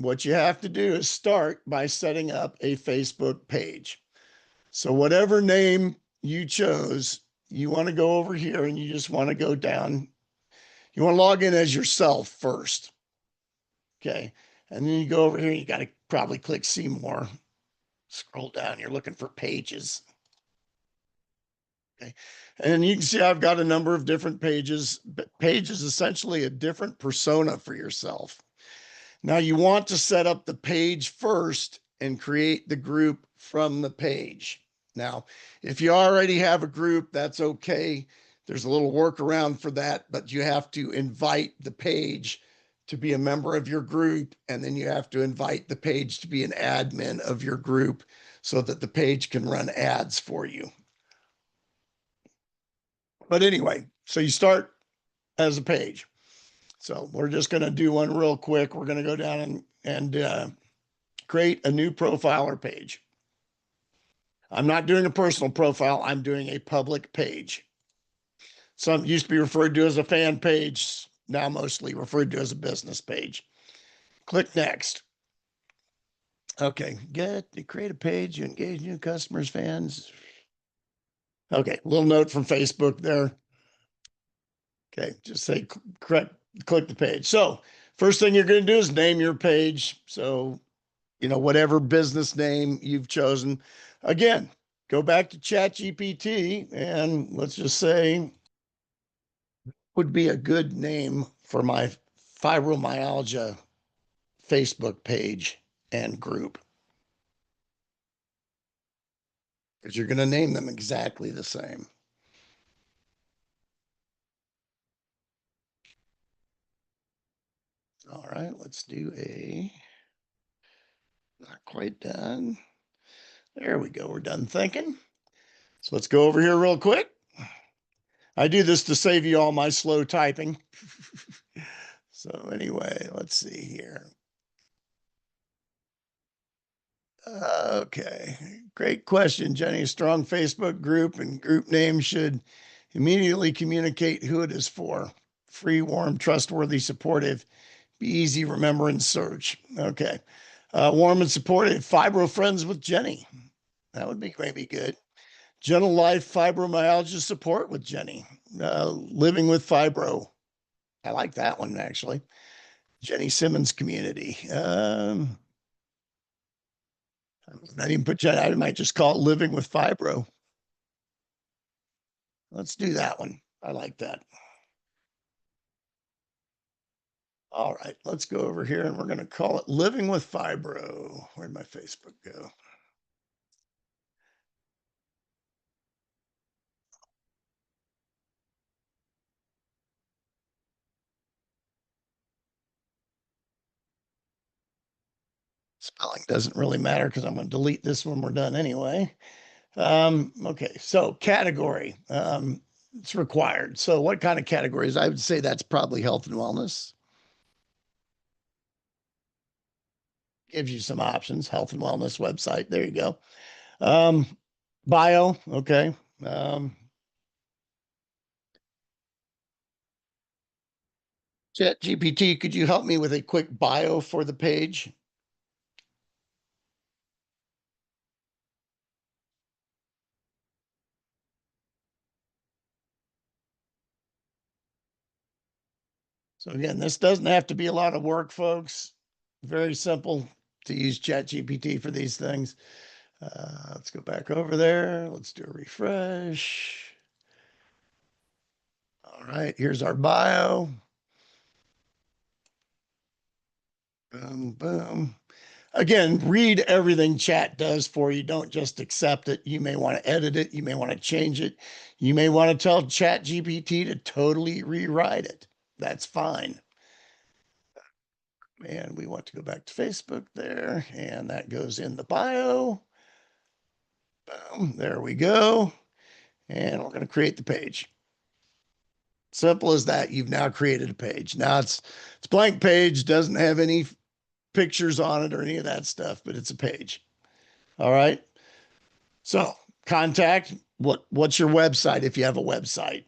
Speaker 1: what you have to do is start by setting up a Facebook page. So whatever name you chose, you want to go over here and you just want to go down. You want to log in as yourself first. Okay. And then you go over here and you got to probably click see more. Scroll down. You're looking for pages. Okay. And you can see I've got a number of different pages. Page is essentially a different persona for yourself. Now you want to set up the page first and create the group from the page. Now, if you already have a group, that's okay. There's a little workaround for that, but you have to invite the page to be a member of your group, and then you have to invite the page to be an admin of your group so that the page can run ads for you. But anyway, so you start as a page. So we're just going to do one real quick. We're going to go down and create a new profile or page. I'm not doing a personal profile. I'm doing a public page. Some used to be referred to as a fan page, now mostly referred to as a business page. Click next. Okay, create a page, you engage new customers, fans. Okay, little note from Facebook there. Okay, just say click the page. So first thing you're going to do is name your page. So, whatever business name you've chosen. Again, go back to ChatGPT and let's just say would be a good name for my fibromyalgia Facebook page and group. Because you're going to name them exactly the same. All right, let's do not quite done. There we go. We're done thinking. So let's go over here real quick. I do this to save you all my slow typing. So anyway, let's see here. Okay. Great question, Jenny. A strong Facebook group and group name should immediately communicate who it is for. Free, warm, trustworthy, supportive, be easy, remember, and search. Okay. Warm and supportive, Fibro Friends with Jenny. That would be maybe good. Gentle Life Fibromyalgia Support with Jenny. Living with Fibro. I like that one, actually. Jenny Simmons Community. I didn't put Jenny, I might just call it Living with Fibro. Let's do that one. I like that. All right, let's go over here and we're going to call it Living with Fibro. Where'd my Facebook go? Spelling doesn't really matter because I'm going to delete this when we're done anyway. Okay, so category. It's required. So what kind of categories? I would say that's probably health and wellness. Gives you some options. Health and wellness website. There you go. Um, bio. Okay. Um, Chat GPT, could you help me with a quick bio for the page? So again, this doesn't have to be a lot of work, folks. Very simple to use Chat GPT for these things. Let's go back over there. Let's do a refresh. All right, here's our bio. Boom, boom. Again, read everything chat does for you. Don't just accept it. You may want to edit it. You may want to change it. You may want to tell Chat GPT to totally rewrite it. That's fine. And we want to go back to Facebook there, and that goes in the bio. Boom, there we go. And we're going to create the page. Simple as that. You've now created a page. Now it's blank page, doesn't have any pictures on it or any of that stuff, but it's a page. All right. So contact. What's your website if you have a website?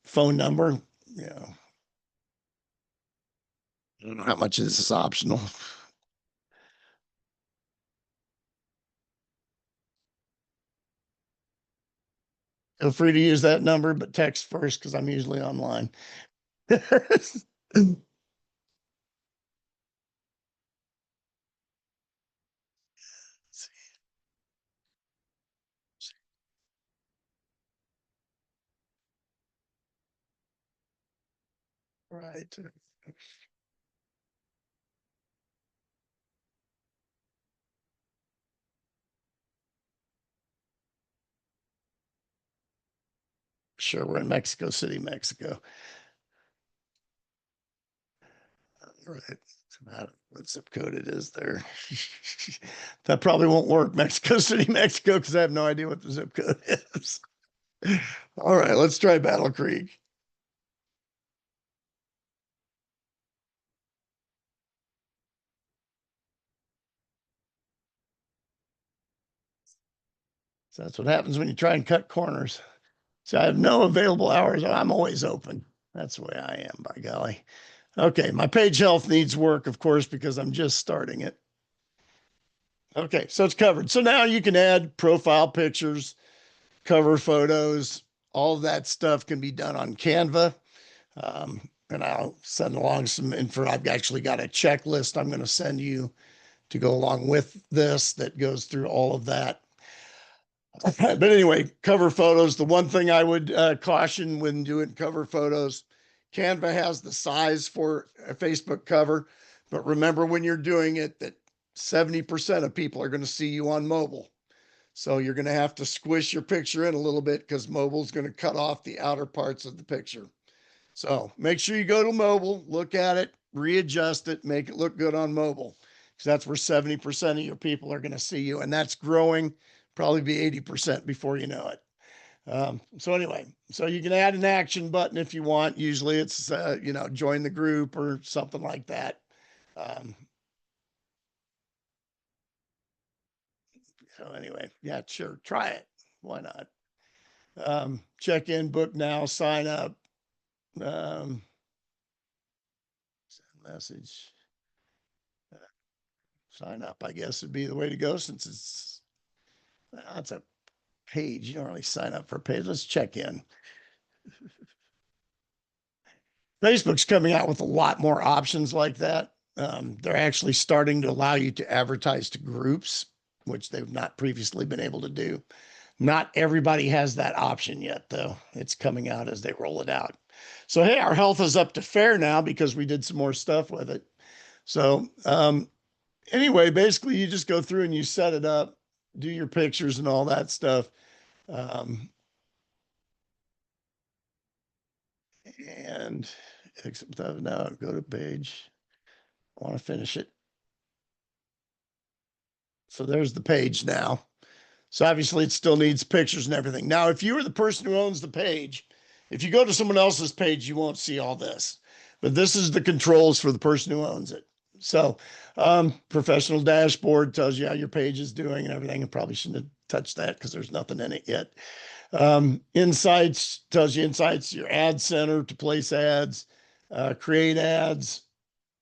Speaker 1: Phone number. Yeah. I don't know how much this is optional. Feel free to use that number, but text first because I'm usually online. Right. Sure, we're in Mexico City, Mexico. Right. What zip code it is there. That probably won't work. Mexico City, Mexico, because I have no idea what the zip code is. All right, let's try Battle Creek. So that's what happens when you try and cut corners. So I have no available hours. I'm always open. That's the way I am, by golly. Okay, my page health needs work, of course, because I'm just starting it. Okay, so it's covered. So now you can add profile pictures, cover photos, all of that stuff can be done on Canva. And I'll send along some info. I've actually got a checklist I'm going to send you to go along with this that goes through all of that. But anyway, cover photos. The one thing I would caution when doing cover photos, Canva has the size for a Facebook cover, but remember when you're doing it that 70% of people are going to see you on mobile. So you're going to have to squish your picture in a little bit because mobile's going to cut off the outer parts of the picture. So make sure you go to mobile, look at it, readjust it, make it look good on mobile. Because that's where 70% of your people are going to see you. And that's growing, probably be 80% before you know it. So anyway, so you can add an action button if you want. Usually it's, join the group or something like that. Um, So anyway, yeah, sure. Try it. Why not? Check in, book now, sign up, send message, sign up, I guess would be the way to go since it's a page. You don't really sign up for a page. Let's check in. Facebook's coming out with a lot more options like that. They're actually starting to allow you to advertise to groups, which they've not previously been able to do. Not everybody has that option yet, though. It's coming out as they roll it out. So, hey, our health is up to fair now because we did some more stuff with it. So, anyway, basically, you just go through and you set it up, do your pictures and all that stuff. And except now go to page. I want to finish it. So there's the page now. So obviously it still needs pictures and everything. Now, if you are the person who owns the page, if you go to someone else's page, you won't see all this. But this is the controls for the person who owns it. So professional dashboard tells you how your page is doing and everything. I probably shouldn't have touched that because there's nothing in it yet. Insights tells you insights, your ad center to place ads, create ads,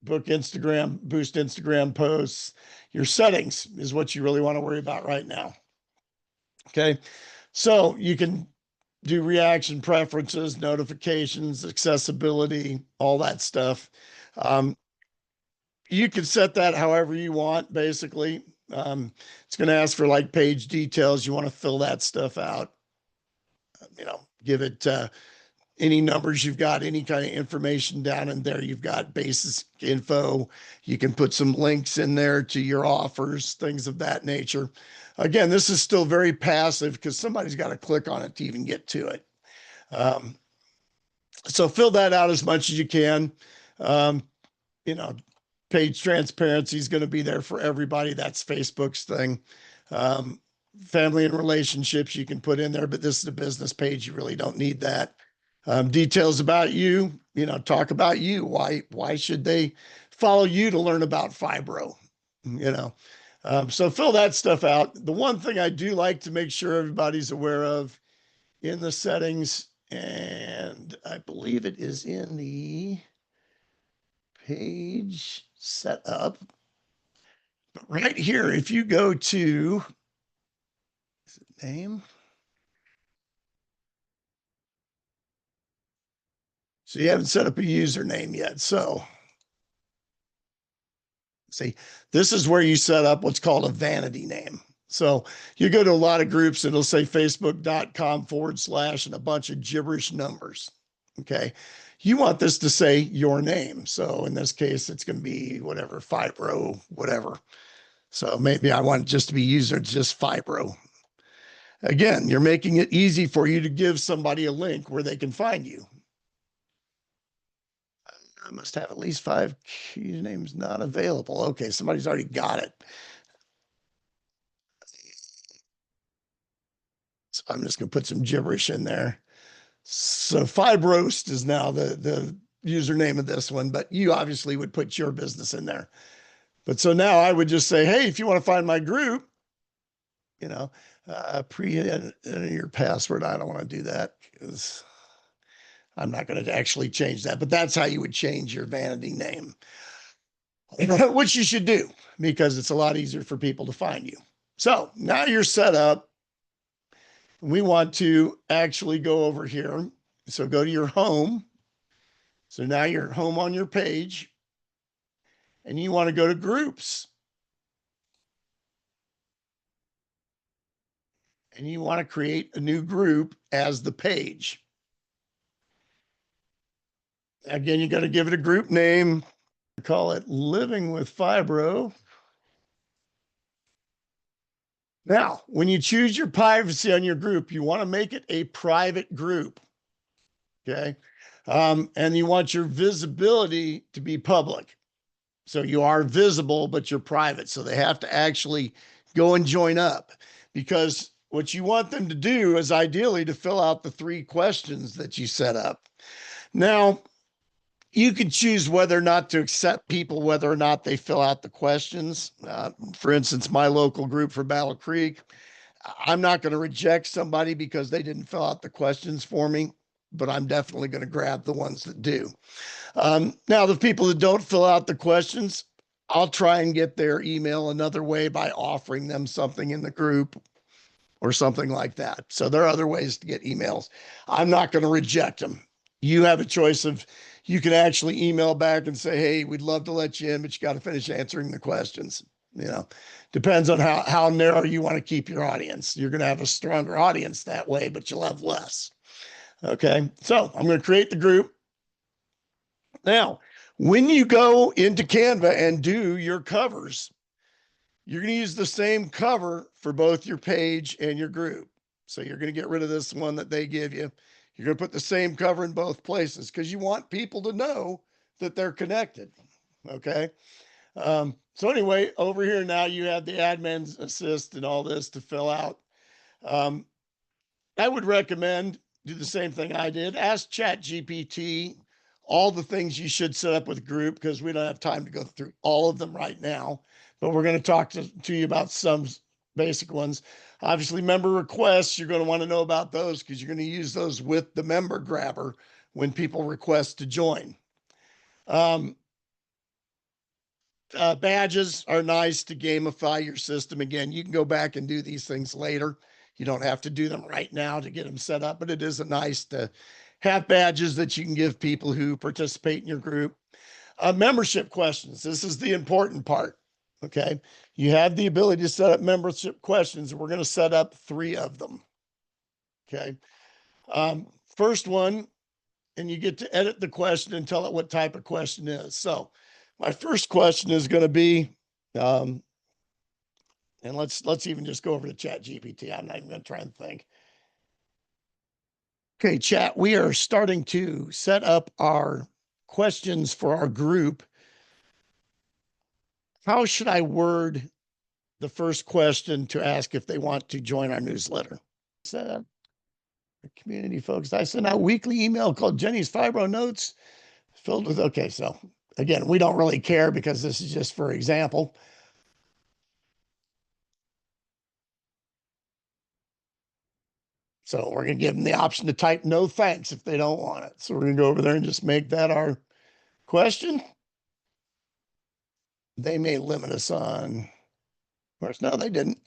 Speaker 1: book Instagram, boost Instagram posts. Your settings is what you really want to worry about right now. Okay. So you can do reaction preferences, notifications, accessibility, all that stuff. You can set that however you want, basically. It's going to ask for like page details. You want to fill that stuff out. Give it any numbers you've got, any kind of information down in there. You've got basic info. You can put some links in there to your offers, things of that nature. Again, this is still very passive because somebody's got to click on it to even get to it. So fill that out as much as you can. Page transparency is going to be there for everybody. That's Facebook's thing. Family and relationships you can put in there, but this is a business page. You really don't need that. Details about you, talk about you. Why should they follow you to learn about fibro? So fill that stuff out. The one thing I do like to make sure everybody's aware of in the settings, and I believe it is in the page setup, but right here, if you go to name, so you haven't set up a username yet. So see, this is where you set up what's called a vanity name. So you go to a lot of groups, it'll say facebook.com/ and a bunch of gibberish numbers. Okay. You want this to say your name. So in this case, it's going to be whatever, fibro, whatever. So maybe I want it just to be user just fibro. Again, you're making it easy for you to give somebody a link where they can find you. I must have at least 5 names not available. Okay, somebody's already got it. So I'm just going to put some gibberish in there. So Fibroast is now the username of this one, but you obviously would put your business in there. But so now I would just say, hey, if you want to find my group, pre-enter your password. I don't want to do that because I'm not going to actually change that, but that's how you would change your vanity name, which you should do because it's a lot easier for people to find you. So now you're set up. We want to actually go over here. So go to your home. So now you're home on your page and you want to go to groups. And you want to create a new group as the page. Again, you got to give it a group name. Call it Living with Fibro. Now, when you choose your privacy on your group, you want to make it a private group. Okay. And you want your visibility to be public. So you are visible, but you're private. So they have to actually go and join up because what you want them to do is ideally to fill out the 3 questions that you set up. Now, You can choose whether or not to accept people, whether or not they fill out the questions. For instance, my local group for Battle Creek, I'm not going to reject somebody because they didn't fill out the questions for me, but I'm definitely going to grab the ones that do. Now, the people that don't fill out the questions, I'll try and get their email another way by offering them something in the group or something like that. So there are other ways to get emails. I'm not going to reject them. You have a choice of, you can actually email back and say, hey, we'd love to let you in, but you got to finish answering the questions. You know, depends on how narrow you want to keep your audience. You're going to have a stronger audience that way, but you'll have less. Okay. So I'm going to create the group. Now, when you go into Canva and do your covers, you're going to use the same cover for both your page and your group. So you're going to get rid of this one that they give you. You're going to put the same cover in both places because you want people to know that they're connected. Okay. So anyway, over here now you have the admin's assist and all this to fill out. I would recommend do the same thing I did. Ask ChatGPT all the things you should set up with group because we don't have time to go through all of them right now. But we're going to talk to you about some basic ones. Obviously, member requests, you're going to want to know about those because you're going to use those with the member grabber when people request to join. Badges are nice to gamify your system. Again, you can go back and do these things later. You don't have to do them right now to get them set up, but it is nice to have badges that you can give people who participate in your group. Membership questions. This is the important part. Okay. You have the ability to set up membership questions. We're going to set up 3 of them. Okay. First one, and you get to edit the question and tell it what type of question is. So my first question is going to be, and let's even just go over to ChatGPT. I'm not even going to try and think. Okay, chat, we are starting to set up our questions for our group. How should I word the first question to ask if they want to join our newsletter? So, community folks, I send out weekly email called Jenny's Fibro Notes filled with, okay, so again, we don't really care because this is just for example. So we're going to give them the option to type no thanks if they don't want it. So we're going to go over there and just make that our question. They may limit us on, of course, no, they didn't.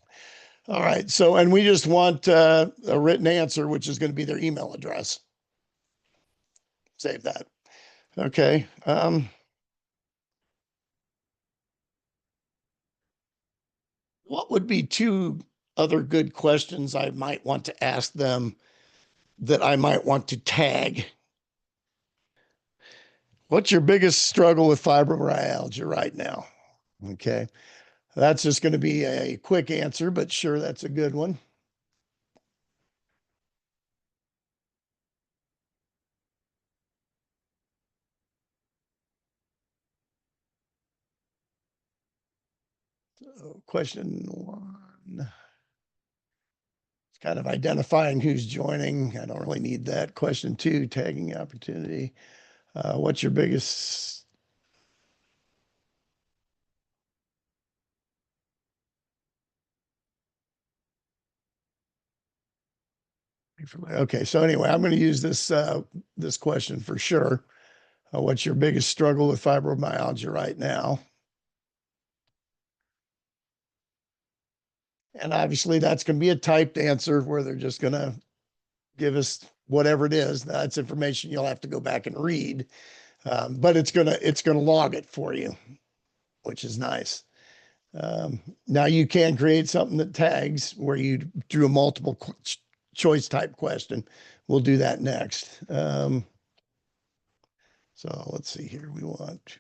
Speaker 1: All right. So, and we just want a written answer, which is going to be their email address. Save that. Okay. What would be 2 other good questions I might want to ask them that I might want to tag? What's your biggest struggle with fibromyalgia right now? Okay. That's just going to be a quick answer, but sure, that's a good one. So question 1. It's kind of identifying who's joining. I don't really need that. Question 2, tagging opportunity. What's your biggest? Okay, so anyway, I'm going to use this question for sure. What's your biggest struggle with fibromyalgia right now? And obviously, that's going to be a typed answer where they're just going to give us whatever it is. That's information you'll have to go back and read, but it's gonna log it for you, which is nice. Now you can create something that tags where you do a multiple choice type question. We'll do that next. So let's see here. We want,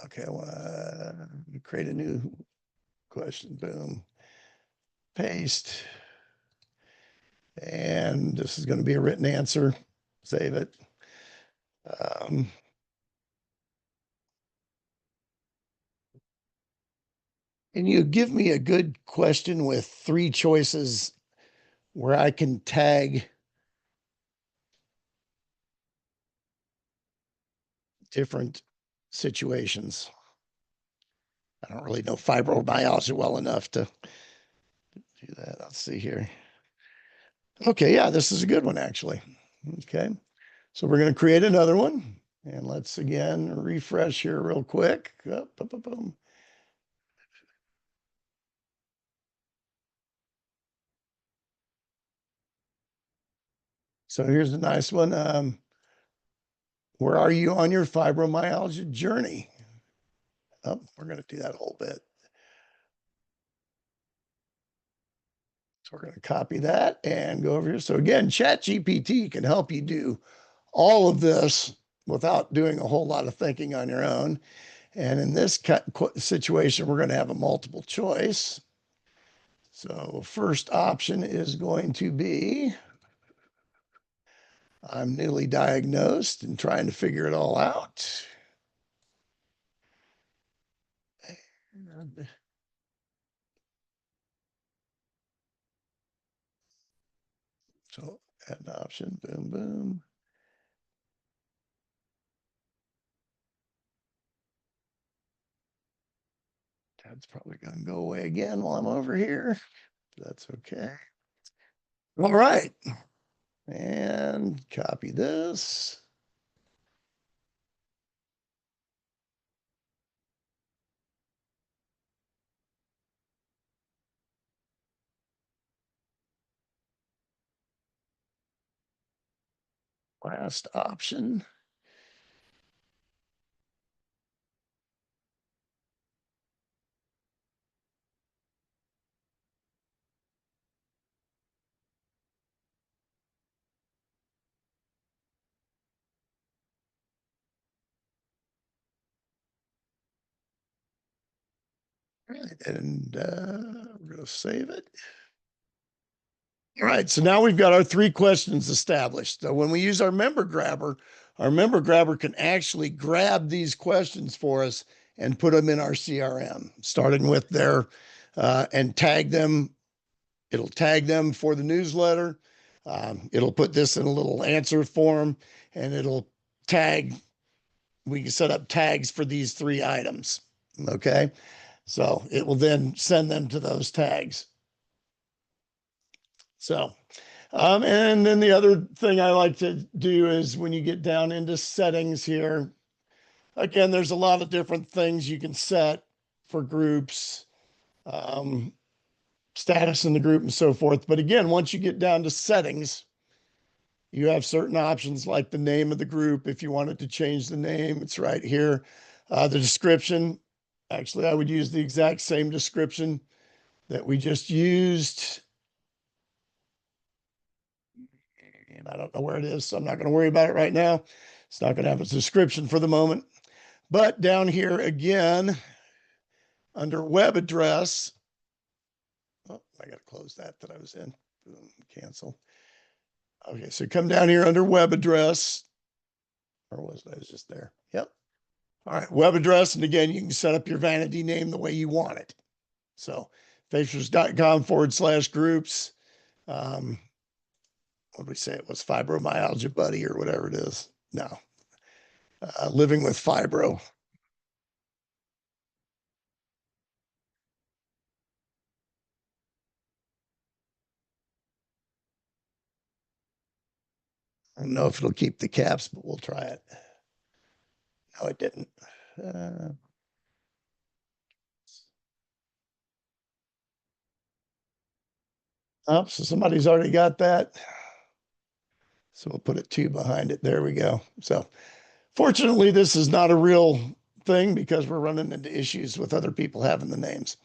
Speaker 1: okay, I want to create a new question. Boom, paste. And this is going to be a written answer. Save it. Can you give me a good question with 3 choices where I can tag different situations. I don't really know fibromyalgia well enough to do that. Let's see here. Okay, yeah, this is a good one, actually. Okay, so we're going to create another one. And let's again refresh here real quick. Boom. So here's a nice one. Where are you on your fibromyalgia journey? Oh, we're going to do that a whole bit. So we're going to copy that and go over here. So again, ChatGPT can help you do all of this without doing a whole lot of thinking on your own. And in this situation, we're going to have a multiple choice. So first option is going to be, I'm newly diagnosed and trying to figure it all out. So add an option, boom, boom. That's probably going to go away again while I'm over here. That's okay. All right. And copy this. Last option. And we're going to save it. All right, so now we've got our 3 questions established. So when we use our member grabber can actually grab these questions for us and put them in our CRM, starting with their and tag them. It'll tag them for the newsletter. It'll put this in a little answer form, and it'll tag. We can set up tags for these 3 items. Okay, so it will then send them to those tags. So, and then the other thing I like to do is when you get down into settings here, again, there's a lot of different things you can set for groups, status in the group and so forth. But again, once you get down to settings, you have certain options like the name of the group. If you wanted to change the name, it's right here. The description, actually, I would use the exact same description that we just used. And I don't know where it is, so I'm not going to worry about it right now. It's not going to have a description for the moment. But down here again, under web address, oh, I got to close that I was in. Boom, cancel. Okay, so come down here under web address. Or was it? I was just there. Yep. All right, web address. And again, you can set up your vanity name the way you want it. So facers.com/groups. What did we say? It was fibromyalgia buddy or whatever it is. No, living with fibro. I don't know if it'll keep the caps, but we'll try it. No, it didn't. Oh, so somebody's already got that. So we'll put a 2 behind it. There we go. So fortunately, this is not a real thing because we're running into issues with other people having the names.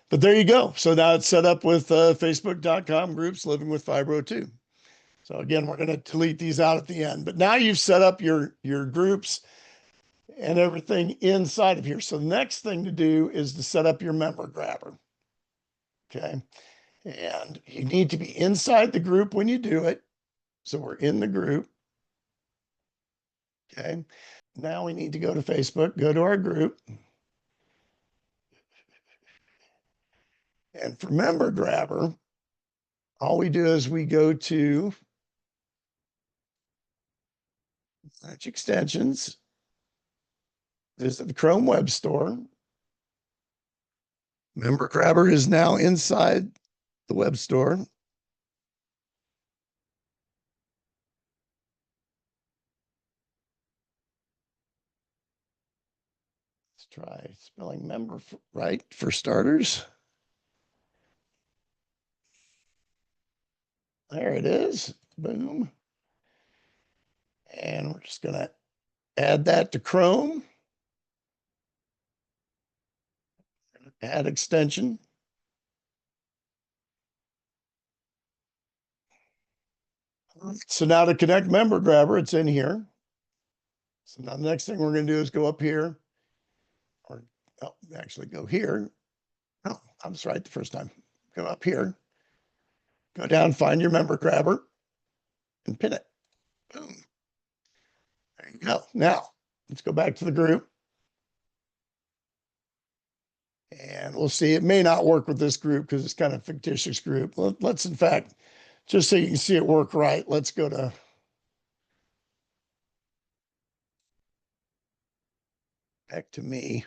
Speaker 1: But there you go. So now it's set up with facebook.com groups living with fibro too. So again, we're going to delete these out at the end. But now you've set up your groups and everything inside of here. So the next thing to do is to set up your member grabber. Okay. And you need to be inside the group when you do it. So we're in the group. Okay. Now we need to go to Facebook, go to our group. And for member grabber, all we do is we go to search extensions. Visit the Chrome Web Store. Member Grabber is now inside the web store. Let's try spelling member right for starters. There it is. Boom. And we're just going to add that to Chrome. Add extension. So now to connect Member Grabber, it's in here. So now the next thing we're going to do is go up here, or actually go here. Oh, I was right the first time. Go up here, go down, find your Member Grabber, and pin it. Boom. There you go. Now, let's go back to the group. And we'll see. It may not work with this group because it's kind of a fictitious group. Let's, in fact, just so you can see it work right, let's go to back to me.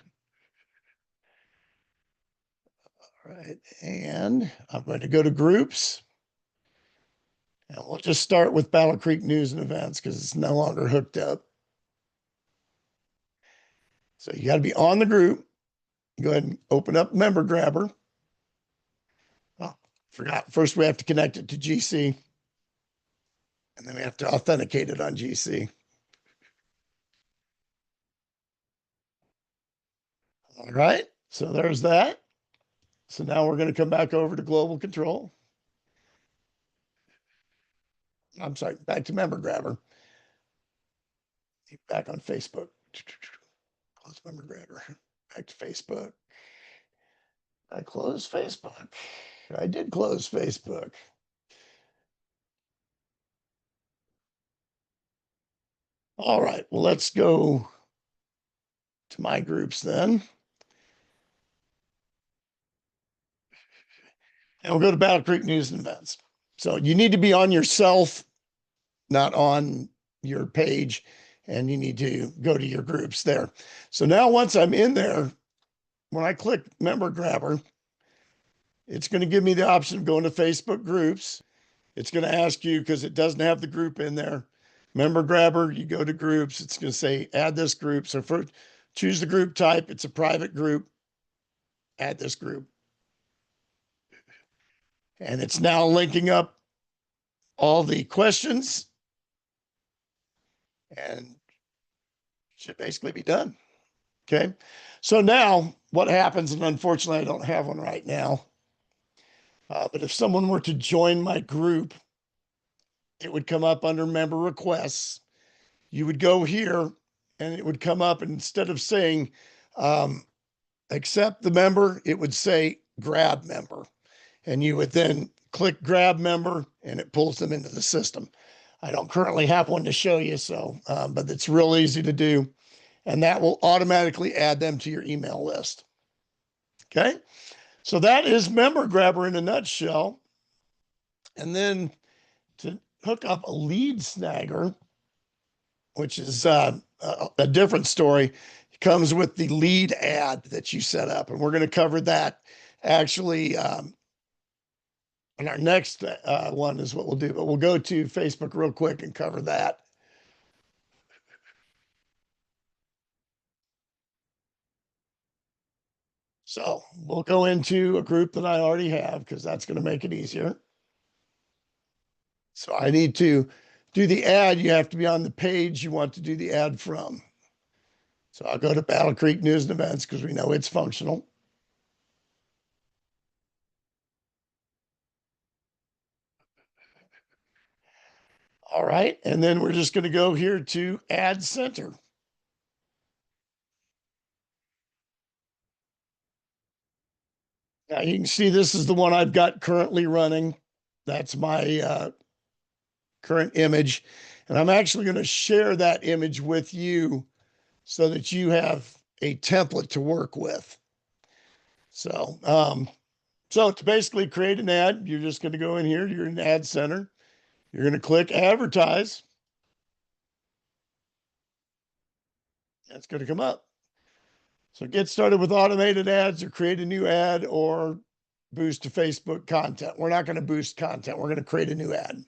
Speaker 1: All right. And I'm going to go to groups. And we'll just start with Battle Creek News and Events because it's no longer hooked up. So you got to be on the group. Go ahead and open up Member Grabber. Oh, forgot. First, we have to connect it to GC. And then we have to authenticate it on GC. All right. So there's that. So now we're going to come back over to Global Control. I'm sorry, back to Member Grabber. Back on Facebook. Close Member Grabber. Back to Facebook. I closed Facebook. I did close Facebook. All right, well, let's go to my groups then. And we'll go to Battle Creek News and Events. So you need to be on yourself, not on your page, and you need to go to your groups there. So now once I'm in there, when I click Member Grabber, it's going to give me the option of going to Facebook groups. It's going to ask you, because it doesn't have the group in there, Member Grabber, you go to groups. It's going to say add this group. So first, choose the group type. It's a private group. Add this group. And it's now linking up all the questions and should basically be done. Okay. So now what happens, and unfortunately I don't have one right now, but if someone were to join my group, it would come up under member requests. You would go here and it would come up, and instead of saying accept the member, it would say grab member. And you would then click grab member and it pulls them into the system. I don't currently have one to show you, so, but it's real easy to do. And that will automatically add them to your email list. Okay. So that is Member Grabber in a nutshell. And then to hook up a lead snagger, which is a different story, comes with the lead ad that you set up. And we're going to cover that actually in our next one is what we'll do. But we'll go to Facebook real quick and cover that. So we'll go into a group that I already have because that's going to make it easier. So I need to do the ad. You have to be on the page you want to do the ad from. So I'll go to Battle Creek News and Events because we know it's functional. All right. And then we're just going to go here to Ad Center. Now you can see this is the one I've got currently running. That's my current image. And I'm actually going to share that image with you so that you have a template to work with. So, so to basically create an ad, you're just going to go in here, you're in Ad Center. You're going to click Advertise. That's going to come up. So get started with automated ads or create a new ad or boost to Facebook content. We're not going to boost content. We're going to create a new ad.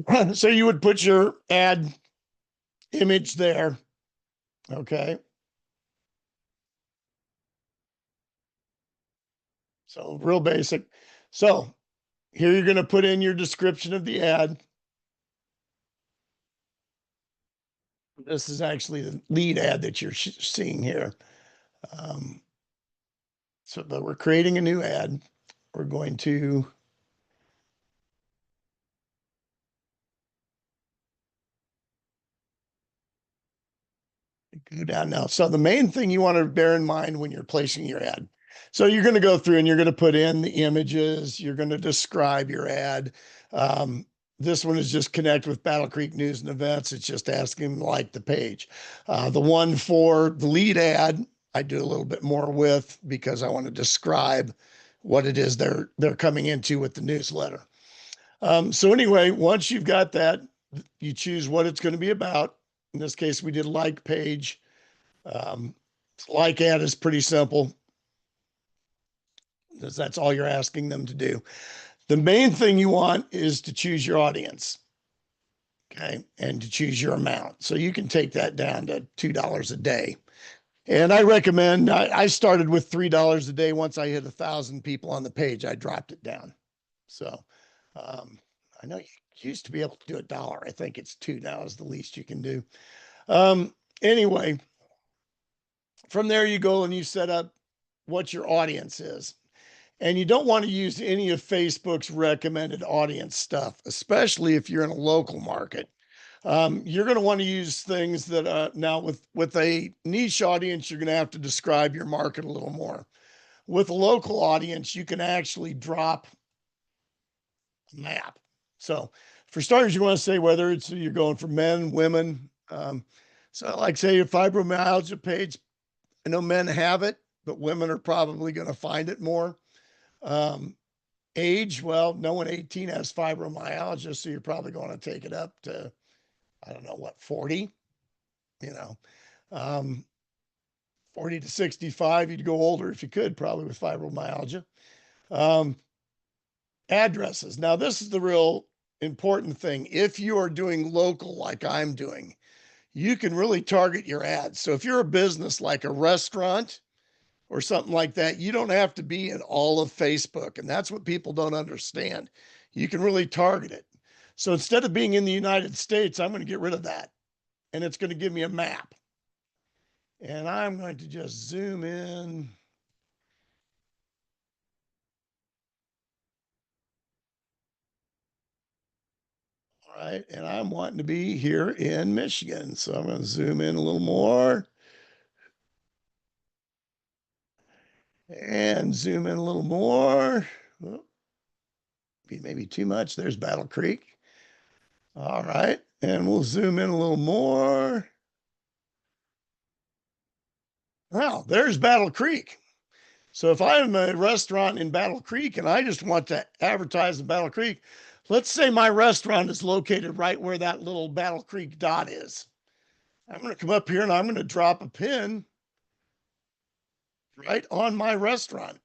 Speaker 1: Okay. So you would put your ad image there. Okay. So real basic. So here you're going to put in your description of the ad. This is actually the lead ad that you're seeing here. Um, but we're creating a new ad. We're going to go down now. So the main thing you want to bear in mind when you're placing your ad. So you're going to go through and you're going to put in the images. You're going to describe your ad. This one is just connect with Battle Creek News and Events. It's just asking them to like the page. The one for the lead ad, I do a little bit more with because I want to describe what it is they're coming into with the newsletter. So anyway, once you've got that, you choose what it's going to be about. In this case, we did like page. Like ad is pretty simple because that's all you're asking them to do. The main thing you want is to choose your audience, okay, and to choose your amount. So you can take that down to $2 a day. And I recommend, I started with $3 a day. Once I hit 1,000 people on the page, I dropped it down. So I know you used to be able to do $1. I think it's $2 now is the least you can do. Anyway, from there you go and you set up what your audience is. And you don't want to use any of Facebook's recommended audience stuff, especially if you're in a local market. You're going to want to use things that now with a niche audience, you're going to have to describe your market a little more. With a local audience, you can actually drop a map. So for starters, you want to say whether it's you're going for men, women. So like say your fibromyalgia page, I know men have it, but women are probably going to find it more. Age, well, no one 18 has fibromyalgia, so you're probably going to take it up to, I don't know what, 40, you know, 40 to 65. You'd go older if you could, probably with fibromyalgia. Addresses. Now, this is the real important thing. If you are doing local like I'm doing, you can really target your ads. So if you're a business like a restaurant or something like that, you don't have to be in all of Facebook. And that's what people don't understand. You can really target it. So instead of being in the United States, I'm going to get rid of that. And it's going to give me a map. And I'm going to just zoom in. All right. And I'm wanting to be here in Michigan. So I'm going to zoom in a little more. And zoom in a little more. Oh, maybe too much. There's Battle Creek. All right. And we'll zoom in a little more. Well, there's Battle Creek. So if I'm a restaurant in Battle Creek and I just want to advertise in Battle Creek, let's say my restaurant is located right where that little Battle Creek dot is. I'm going to come up here and I'm going to drop a pin right on my restaurant.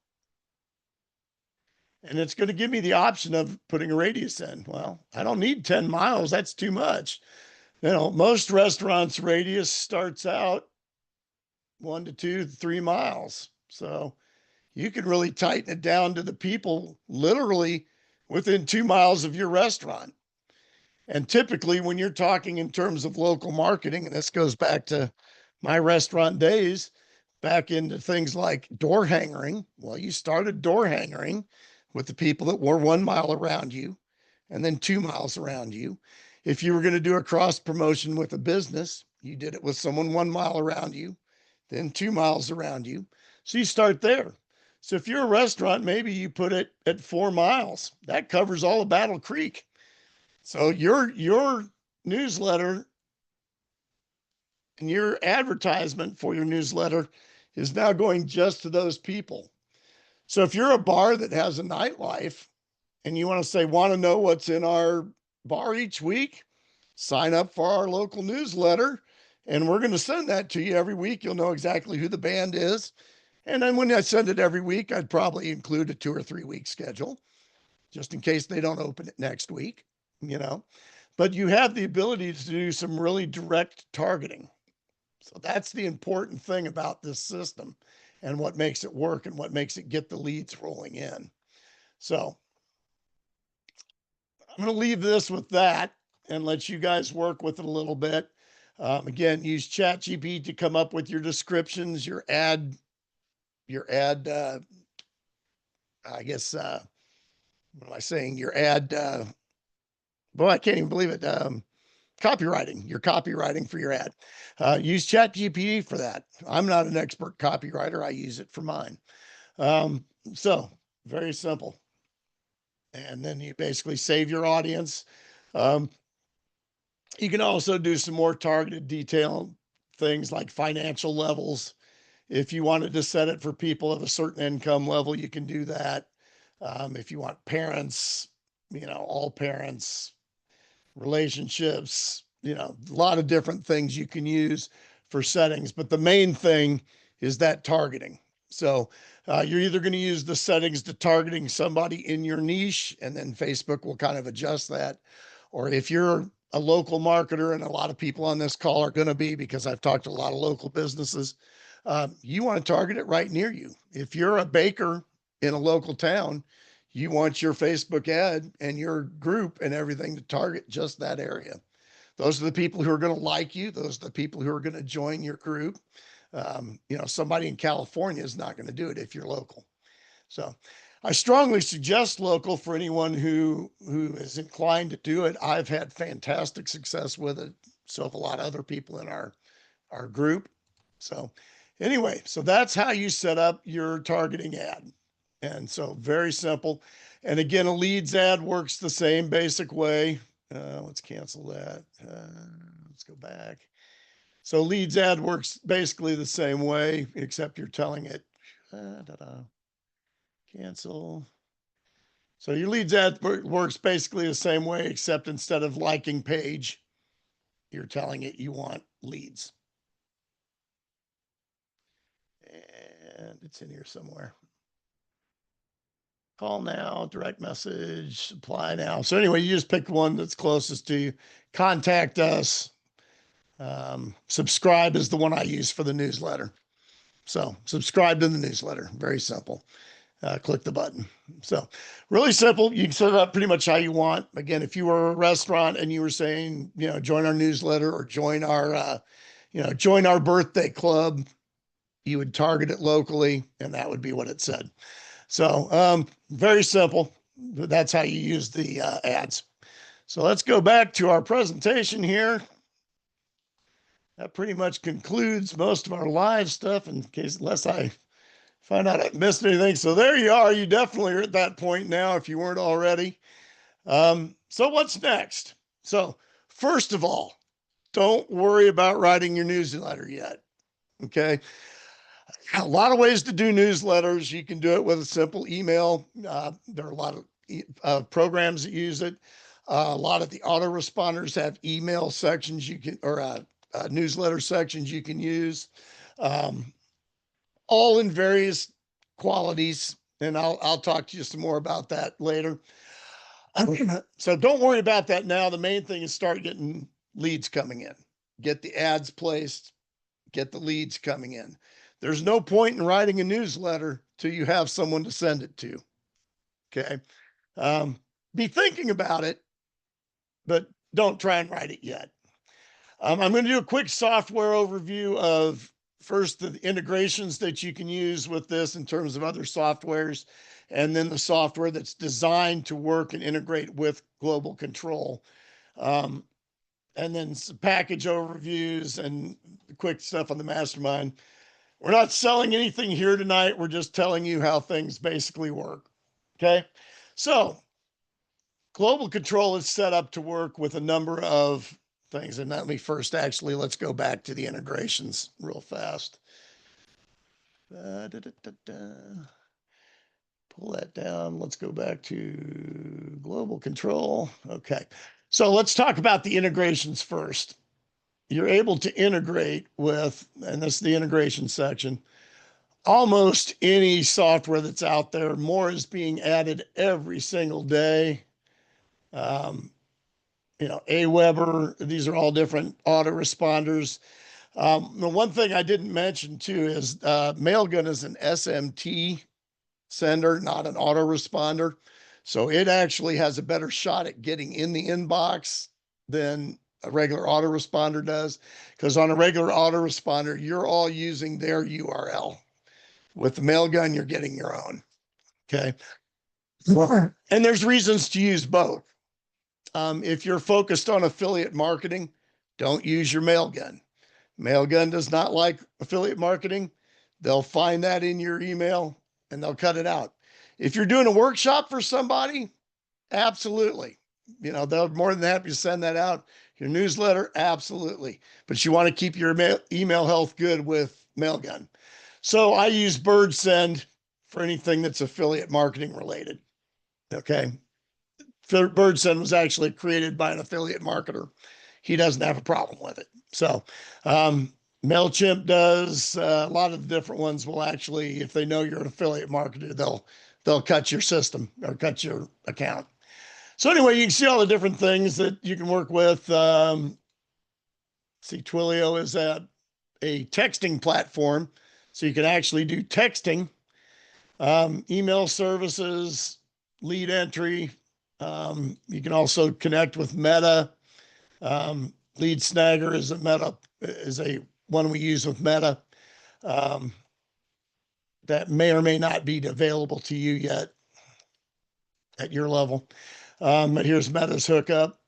Speaker 1: And it's going to give me the option of putting a radius in. Well, I don't need 10 miles. That's too much. You know, most restaurants' radius starts out 1 to 2 to 3 miles. So you can really tighten it down to the people literally within 2 miles of your restaurant. And typically, when you're talking in terms of local marketing, and this goes back to my restaurant days, back into things like door hangering. Well, you started door hangering with the people that were 1 mile around you and then 2 miles around you. If you were going to do a cross promotion with a business, you did it with someone 1 mile around you, then 2 miles around you. So you start there. So if you're a restaurant, maybe you put it at 4 miles. That covers all of Battle Creek. So your newsletter and your advertisement for your newsletter is now going just to those people. So if you're a bar that has a nightlife and you want to say, want to know what's in our bar each week, sign up for our local newsletter, and we're going to send that to you every week. You'll know exactly who the band is. And then when I send it every week, I'd probably include a 2 or 3 week schedule just in case they don't open it next week, you know. But you have the ability to do some really direct targeting. So that's the important thing about this system and what makes it work and what makes it get the leads rolling in. So I'm going to leave this with that and let you guys work with it a little bit. Again, use ChatGPT to come up with your descriptions, your ad, I guess, what am I saying? Your ad, boy, I can't even believe it. Copywriting, your copywriting for your ad. Use ChatGPT for that. I'm not an expert copywriter. I use it for mine. So very simple. And then you basically save your audience. Um, you can also do some more targeted detail things like financial levels. If you wanted to set it for people of a certain income level, you can do that. If you want parents, all parents, relationships, a lot of different things you can use for settings. But the main thing is that targeting. So you're either going to use the settings to targeting somebody in your niche, and then Facebook will kind of adjust that. Or if you're a local marketer, and a lot of people on this call are going to be, because I've talked to a lot of local businesses, you want to target it right near you. If you're a baker in a local town, you want your Facebook ad and your group and everything to target just that area. Those are the people who are going to like you. Those are the people who are going to join your group. Somebody in California is not going to do it if you're local. So I strongly suggest local for anyone who is inclined to do it. I've had fantastic success with it. So have a lot of other people in our group. So anyway, so that's how you set up your targeting ad. And so very simple. And again, a leads ad works the same basic way. Let's cancel that. Let's go back. So leads ad works basically the same way, except you're telling it, cancel. So your leads ad works basically the same way, except instead of liking page, you're telling it you want leads. And it's in here somewhere. Call now, direct message, apply now. So anyway, you just pick one that's closest to you. Contact us. Subscribe is the one I use for the newsletter. So subscribe to the newsletter. Very simple. Click the button. So really simple. You can set it up pretty much how you want. Again, if you were a restaurant and you were saying, join our newsletter or join our birthday club, you would target it locally, and that would be what it said. So very simple. That's how you use the ads. So let's go back to our presentation here. That pretty much concludes most of our live stuff unless I find out I missed anything. So there you are. You definitely are at that point now if you weren't already. So what's next? So first of all, don't worry about writing your newsletter yet. Okay. A lot of ways to do newsletters. You can do it with a simple email. There are a lot of programs that use it. A lot of the autoresponders have email sections or newsletter sections you can use, all in various qualities. And I'll talk to you some more about that later. So don't worry about that now. The main thing is start getting leads coming in, get the ads placed, get the leads coming in. There's no point in writing a newsletter till you have someone to send it to. Okay. Be thinking about it, but don't try and write it yet. I'm going to do a quick software overview of first the integrations that you can use with this in terms of other softwares, and then the software that's designed to work and integrate with Global Control. And then some package overviews and quick stuff on the mastermind. We're not selling anything here tonight. We're just telling you how things basically work. Okay. So Global Control is set up to work with a number of things. And let me first let's go back to the integrations real fast. Pull that down. Let's go back to Global Control. Okay. So let's talk about the integrations first. You're able to integrate with, and this is the integration section, almost any software that's out there. More is being added every single day. Um, Aweber, these are all different autoresponders. The one thing I didn't mention too is Mailgun is an SMT sender, not an autoresponder. So it actually has a better shot at getting in the inbox than a regular autoresponder does. Because on a regular autoresponder, you're all using their URL. With the Mailgun, you're getting your own. Okay. And there's reasons to use both. If you're focused on affiliate marketing, don't use your Mailgun. Mailgun does not like affiliate marketing. They'll find that in your email and they'll cut it out. If you're doing a workshop for somebody, absolutely. They're more than happy to send that out. Your newsletter, absolutely. But you want to keep your email health good with Mailgun. So I use BirdSend for anything that's affiliate marketing related. Okay. BirdSend was actually created by an affiliate marketer. He doesn't have a problem with it. So, MailChimp does. A lot of the different ones will actually, if they know you're an affiliate marketer, they'll cut your system or cut your account. So anyway, you can see all the different things that you can work with. See, Twilio is a texting platform, so you can actually do texting, email services, lead entry. You can also connect with Meta. Lead Snagger is a one we use with Meta. That may or may not be available to you yet at your level. But here's Meta's hookup.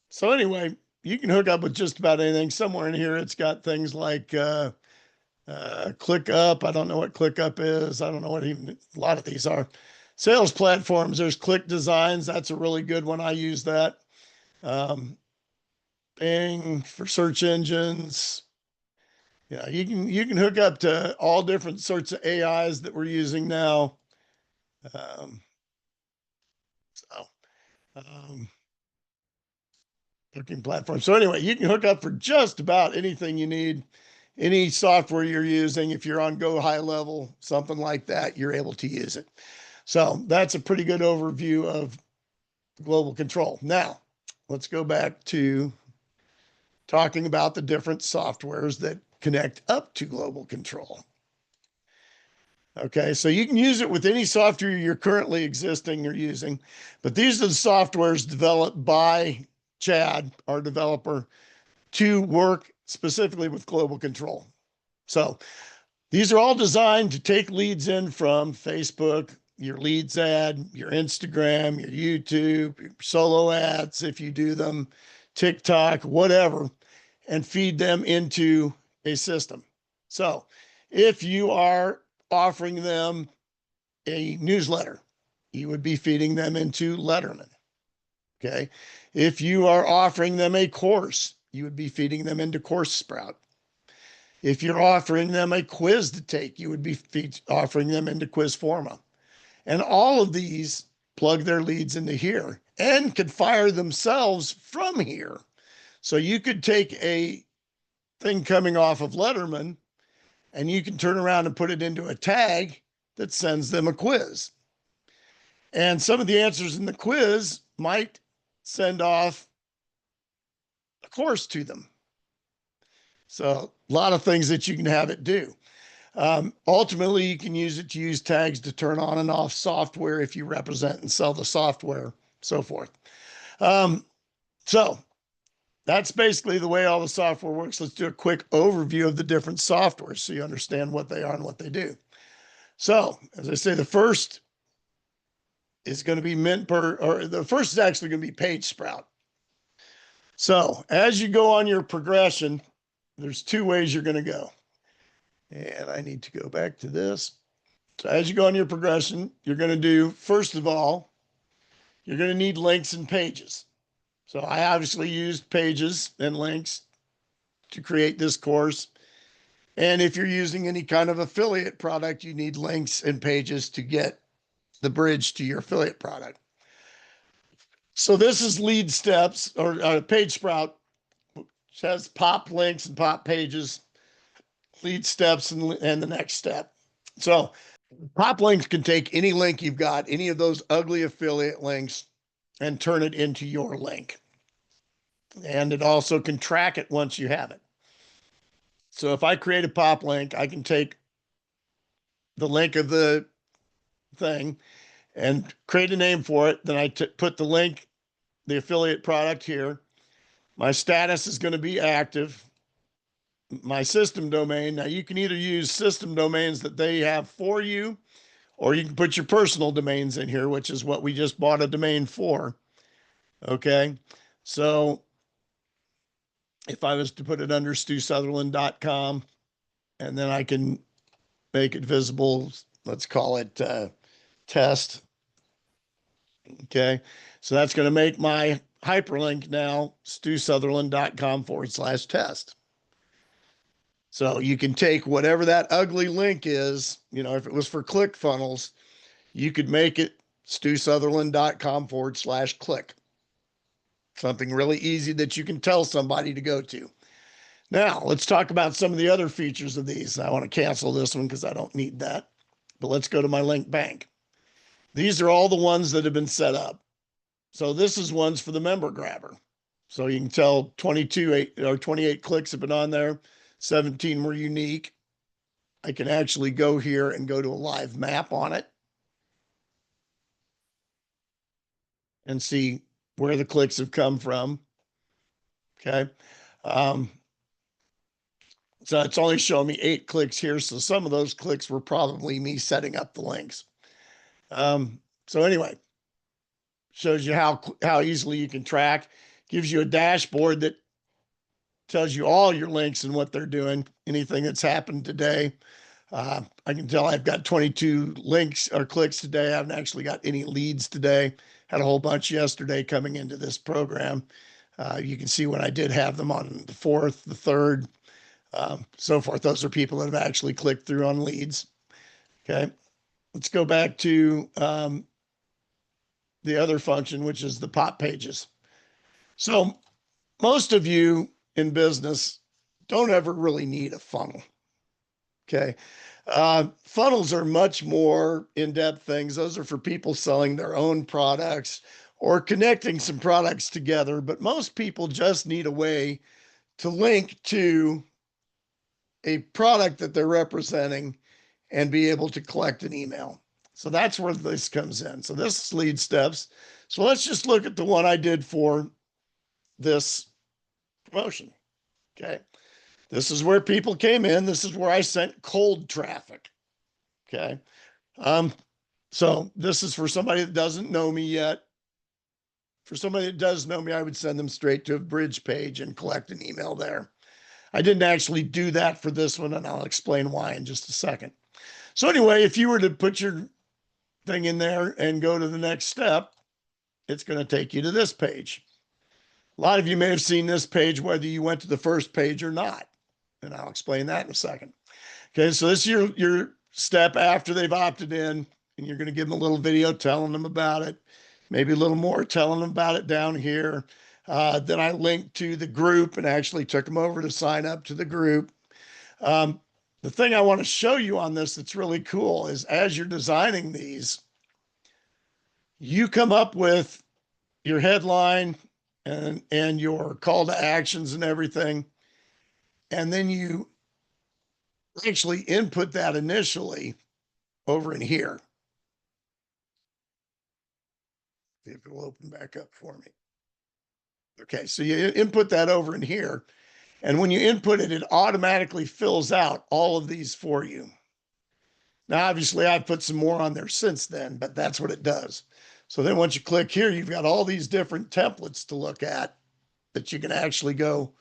Speaker 1: So anyway, you can hook up with just about anything. Somewhere in here, it's got things like ClickUp. I don't know what ClickUp is. I don't know what even a lot of these are. Sales platforms. There's Click Designs. That's a really good one. I use that. Bing for search engines. Yeah, you can hook up to all different sorts of AIs that we're using now. So, Booking platform. So anyway, you can hook up for just about anything you need, any software you're using. If you're on Go High Level, something like that, you're able to use it. So that's a pretty good overview of global control. Now, let's go back to talking about the different softwares that connect up to global control. Okay, so you can use it with any software you're currently existing or using, but these are the softwares developed by Chad, our developer, to work specifically with global control. So these are all designed to take leads in from Facebook, your leads ad, your Instagram, your YouTube, your solo ads, if you do them, TikTok, whatever, and feed them into a system. So if you are offering them a newsletter, you would be feeding them into Letterman. Okay. If you are offering them a course, you would be feeding them into CourseSprout. If you're offering them a quiz to take, you would be offering them into Quizforma. And all of these plug their leads into here and could fire themselves from here. So you could take a thing coming off of Letterman and you can turn around and put it into a tag that sends them a quiz. And some of the answers in the quiz might send off a course to them. So a lot of things that you can have it do. Ultimately, you can use it to use tags to turn on and off software if you represent and sell the software, so forth. So that's basically the way all the software works. Let's do a quick overview of the different softwares so you understand what they are and what they do. So, as I say, the first is going to be the first is actually going to be PageSprout. So, as you go on your progression, there's two ways you're going to go. And I need to go back to this. So, as you go on your progression, you're going to do, first of all, you're going to need links and pages. So, I obviously used pages and links to create this course. And if you're using any kind of affiliate product, you need links and pages to get the bridge to your affiliate product. So this is Lead Steps or Page Sprout, which has pop links and pop pages, lead steps, and the next step. So pop links can take any link you've got, any of those ugly affiliate links, and turn it into your link. And it also can track it once you have it. So if I create a pop link, I can take the link of the thing and create a name for it. Then I put the link, the affiliate product here. My status is going to be active. My system domain. Now you can either use system domains that they have for you, or you can put your personal domains in here, which is what we just bought a domain for. Okay. So if I was to put it under StuSutherland.com, and then I can make it visible, let's call it test. Okay. So that's going to make my hyperlink now StuSutherland.com/test. So you can take whatever that ugly link is, if it was for ClickFunnels, you could make it StuSutherland.com/click. Something really easy that you can tell somebody to go to. Now, let's talk about some of the other features of these. I want to cancel this one because I don't need that. But let's go to my link bank. These are all the ones that have been set up. So this is ones for the member grabber. So you can tell 28 clicks have been on there, 17 were unique. I can actually go here and go to a live map on it and see where the clicks have come from. Okay. So it's only showing me 8 clicks here. So some of those clicks were probably me setting up the links. So anyway, shows you how easily you can track, gives you a dashboard that tells you all your links and what they're doing, anything that's happened today. I can tell I've got 22 links or clicks today. I haven't actually got any leads today. Had a whole bunch yesterday coming into this program. You can see when I did have them on the 4th, the 3rd, so forth. Those are people that have actually clicked through on leads. Okay. Let's go back to the other function, which is the pop pages. So most of you in business don't ever really need a funnel. Okay. Funnels are much more in-depth things. Those are for people selling their own products or connecting some products together. But most people just need a way to link to a product that they're representing and be able to collect an email. So that's where this comes in. So this is lead steps. So let's just look at the one I did for this promotion. Okay. This is where people came in. This is where I sent cold traffic. Okay. So this is for somebody that doesn't know me yet. For somebody that does know me, I would send them straight to a bridge page and collect an email there. I didn't actually do that for this one, and I'll explain why in just a second. So anyway, if you were to put your thing in there and go to the next step, it's going to take you to this page. A lot of you may have seen this page, whether you went to the first page or not. And I'll explain that in a second. Okay, so this is your step after they've opted in, and you're going to give them a little video telling them about it, maybe a little more telling them about it down here. Then I linked to the group and actually took them over to sign up to the group. The thing I want to show you on this that's really cool is as you're designing these, you come up with your headline and your call to actions and everything. And then you actually input that initially over in here. See if it will open back up for me. Okay, so you input that over in here. And when you input it, it automatically fills out all of these for you. Now, obviously, I've put some more on there since then, but that's what it does. So then once you click here, you've got all these different templates to look at that you can actually go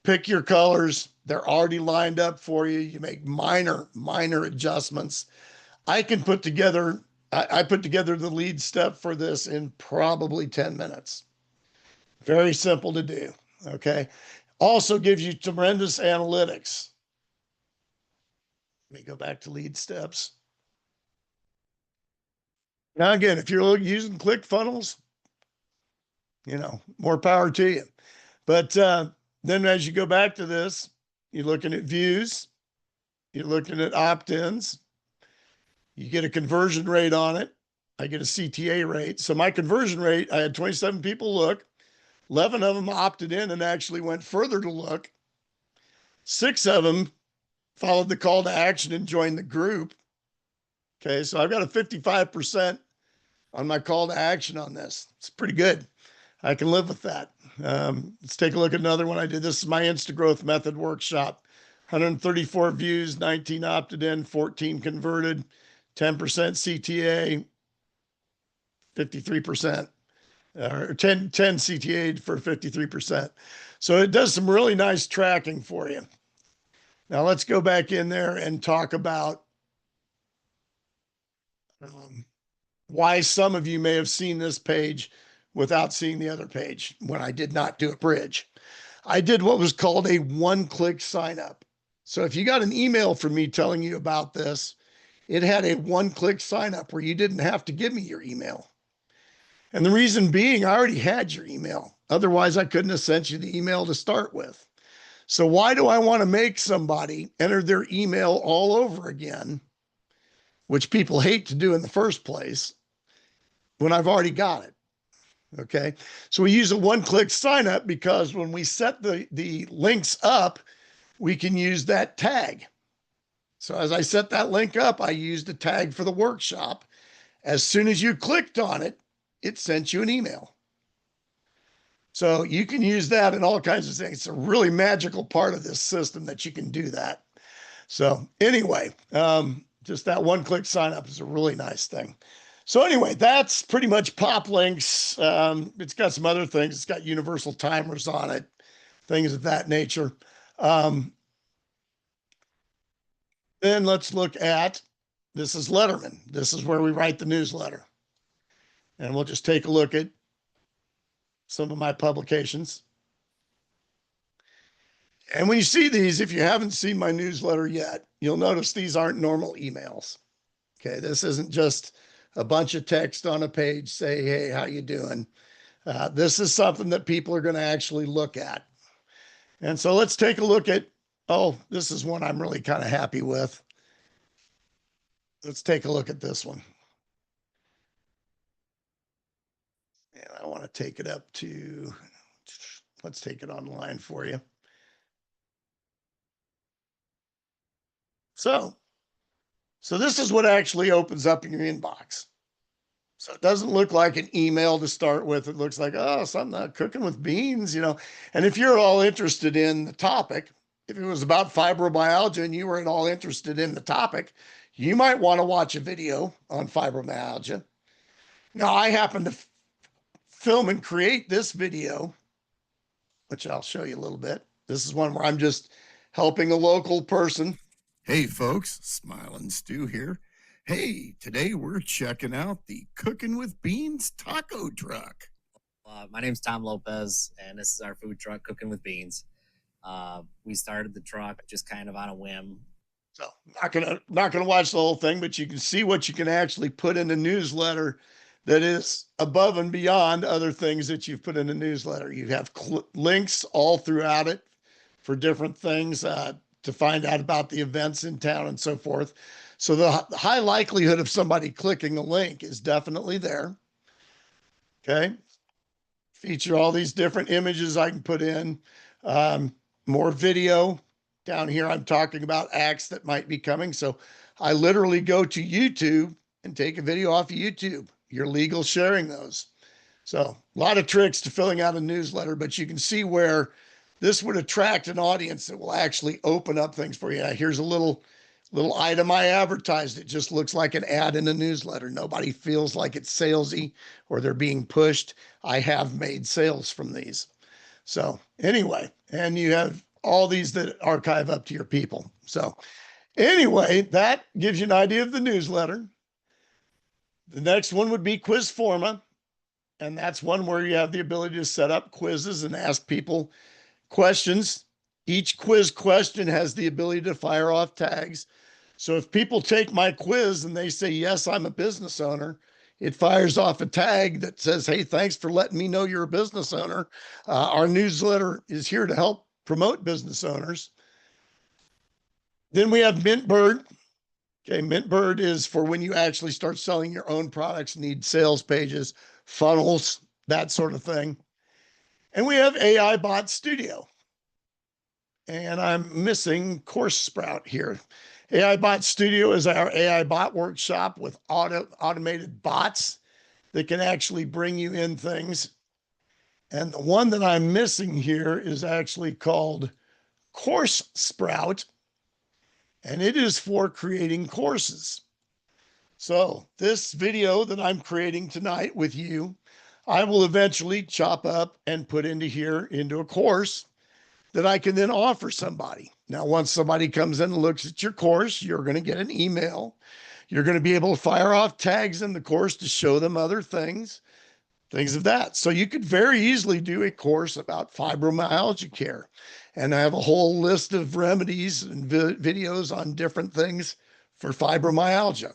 Speaker 1: pick your colors. They're already lined up for you. You make minor adjustments. I put together the lead step for this in probably 10 minutes. Very simple to do. Okay. Also gives you tremendous analytics. Let me go back to lead steps. Now, again, if you're using ClickFunnels, more power to you. But then as you go back to this, you're looking at views, you're looking at opt-ins, you get a conversion rate on it. I get a CTA rate. So my conversion rate, I had 27 people look, 11 of them opted in and actually went further to look. 6 of them followed the call to action and joined the group. Okay, so I've got a 55% on my call to action on this. It's pretty good. I can live with that. Let's take a look at another one I did. This is my Instagrowth Method workshop. 134 views, 19 opted in, 14 converted, 10% CTA, 53%, or 10 CTA for 53%. So it does some really nice tracking for you. Now let's go back in there and talk about why some of you may have seen this page without seeing the other page when I did not do a bridge. I did what was called a one-click sign up. So if you got an email from me telling you about this, it had a one-click sign up where you didn't have to give me your email. And the reason being, I already had your email. Otherwise, I couldn't have sent you the email to start with. So why do I want to make somebody enter their email all over again, which people hate to do in the first place, when I've already got it? Okay. So we use a one-click sign up because when we set the links up, we can use that tag. So as I set that link up, I used a tag for the workshop. As soon as you clicked on it, it sent you an email. So you can use that in all kinds of things. It's a really magical part of this system that you can do that. So anyway, just that one-click sign up is a really nice thing. So anyway, that's pretty much Poplinks. It's got some other things. It's got universal timers on it, things of that nature. Then let's look at, this is Letterman. This is where we write the newsletter. And we'll just take a look at some of my publications. And when you see these, if you haven't seen my newsletter yet, you'll notice these aren't normal emails. Okay, this isn't just a bunch of text on a page, say, hey, how you doing? This is something that people are going to actually look at. And so let's take a look at, oh, this is one I'm really kind of happy with. Let's take a look at this one. And I want to take it up to, let's take it online for you. So this is what actually opens up in your inbox. So it doesn't look like an email to start with. It looks like, oh, something cooking with beans, And if you're all interested in the topic, if it was about fibromyalgia and you were at all interested in the topic, you might want to watch a video on fibromyalgia. Now, I happen to film and create this video, which I'll show you a little bit. This is one where I'm just helping a local person.
Speaker 2: Hey folks, Smiling Stu here. Hey, today we're checking out the Cooking with Beans taco truck.
Speaker 3: My name's Tom Lopez, and this is our food truck, Cooking with Beans. We started the truck just kind of on a whim.
Speaker 1: So not gonna watch the whole thing, but you can see what you can actually put in a newsletter that is above and beyond other things that you've put in a newsletter. You have links all throughout it for different things to find out about the events in town and so forth. So the high likelihood of somebody clicking a link is definitely there. Okay. Feature all these different images I can put in. More video. Down here, I'm talking about acts that might be coming. So I literally go to YouTube and take a video off of YouTube. You're legal sharing those. So a lot of tricks to filling out a newsletter, but you can see where this would attract an audience that will actually open up things for you. Now, here's a little item I advertised. It just looks like an ad in a newsletter. Nobody feels like it's salesy or they're being pushed. I have made sales from these. So anyway, and you have all these that archive up to your people. So anyway, that gives you an idea of the newsletter. The next one would be Quizforma. And that's one where you have the ability to set up quizzes and ask people questions. Each quiz question has the ability to fire off tags. So if people take my quiz and they say, yes, I'm a business owner, it fires off a tag that says, hey, thanks for letting me know you're a business owner. Our newsletter is here to help promote business owners. Then we have MintBird. Okay, MintBird is for when you actually start selling your own products, need sales pages, funnels, that sort of thing. And we have AI Bot Studio. And I'm missing Course Sprout here. AI Bot Studio is our AI bot workshop with automated bots that can actually bring you in things. And the one that I'm missing here is actually called Course Sprout, and it is for creating courses. So this video that I'm creating tonight with you, I will eventually chop up and put into here into a course that I can then offer somebody. Now, once somebody comes in and looks at your course, you're going to get an email. You're going to be able to fire off tags in the course to show them other things of that. So you could very easily do a course about fibromyalgia care. And I have a whole list of remedies and videos on different things for fibromyalgia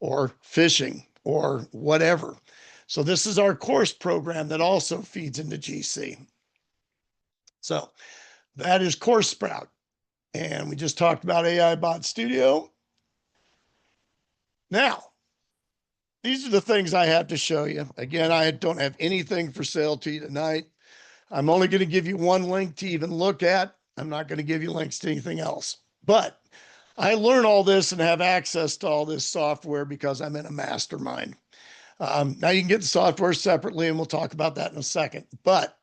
Speaker 1: or fishing or whatever. So this is our course program that also feeds into GC. So that is Course Sprout. And we just talked about AI Bot Studio. Now, these are the things I have to show you. Again, I don't have anything for sale to you tonight. I'm only going to give you one link to even look at. I'm not going to give you links to anything else. But I learn all this and have access to all this software because I'm in a mastermind. Now you can get the software separately, and we'll talk about that in a second. But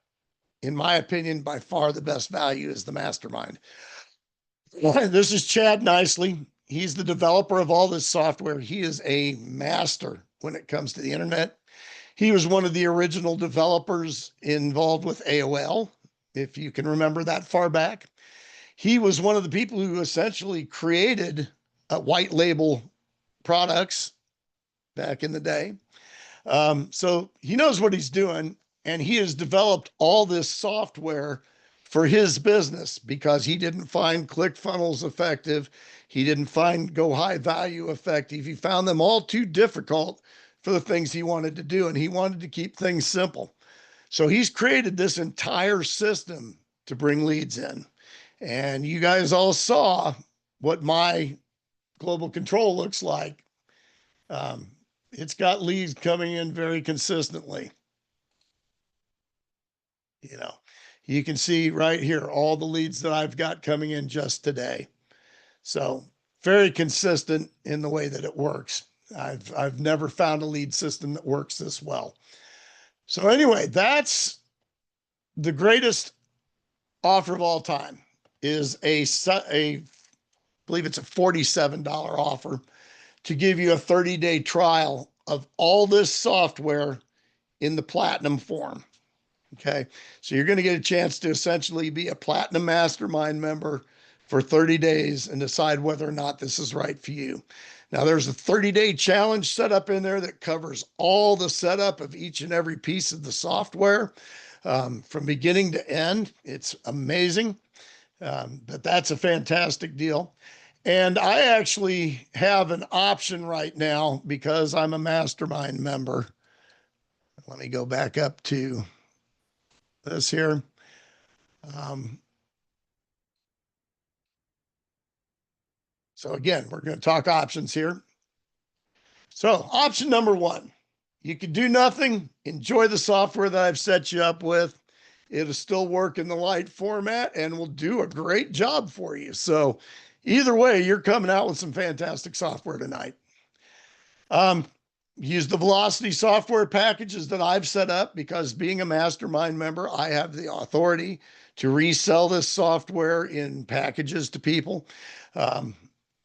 Speaker 1: in my opinion, by far the best value is the mastermind. This is Chad Nicely. He's the developer of all this software. He is a master when it comes to the internet. He was one of the original developers involved with AOL, if you can remember that far back. He was one of the people who essentially created white label products back in the day. So he knows what he's doing, and he has developed all this software for his business because he didn't find ClickFunnels effective. He didn't find Go High Value effective. He found them all too difficult for the things he wanted to do, and he wanted to keep things simple. So he's created this entire system to bring leads in. And you guys all saw what my global control looks like. It's got leads coming in very consistently. You know, you can see right here all the leads that I've got coming in just today. So very consistent in the way that it works. I've never found a lead system that works this well. So anyway, that's the greatest offer of all time. Is I believe it's a $47 offer to give you a 30-day trial of all this software in the platinum form. Okay, so you're going to get a chance to essentially be a platinum mastermind member for 30 days and decide whether or not this is right for you. Now, there's a 30-day challenge set up in there that covers all the setup of each and every piece of the software from beginning to end. It's amazing, but that's a fantastic deal. And I actually have an option right now because I'm a mastermind member. Let me go back up to this here. So again, we're going to talk options here. So option number one, you can do nothing, enjoy the software that I've set you up with. It'll still work in the light format and will do a great job for you. So either way, you're coming out with some fantastic software tonight. Use the Velocity software packages that I've set up because being a mastermind member, I have the authority to resell this software in packages to people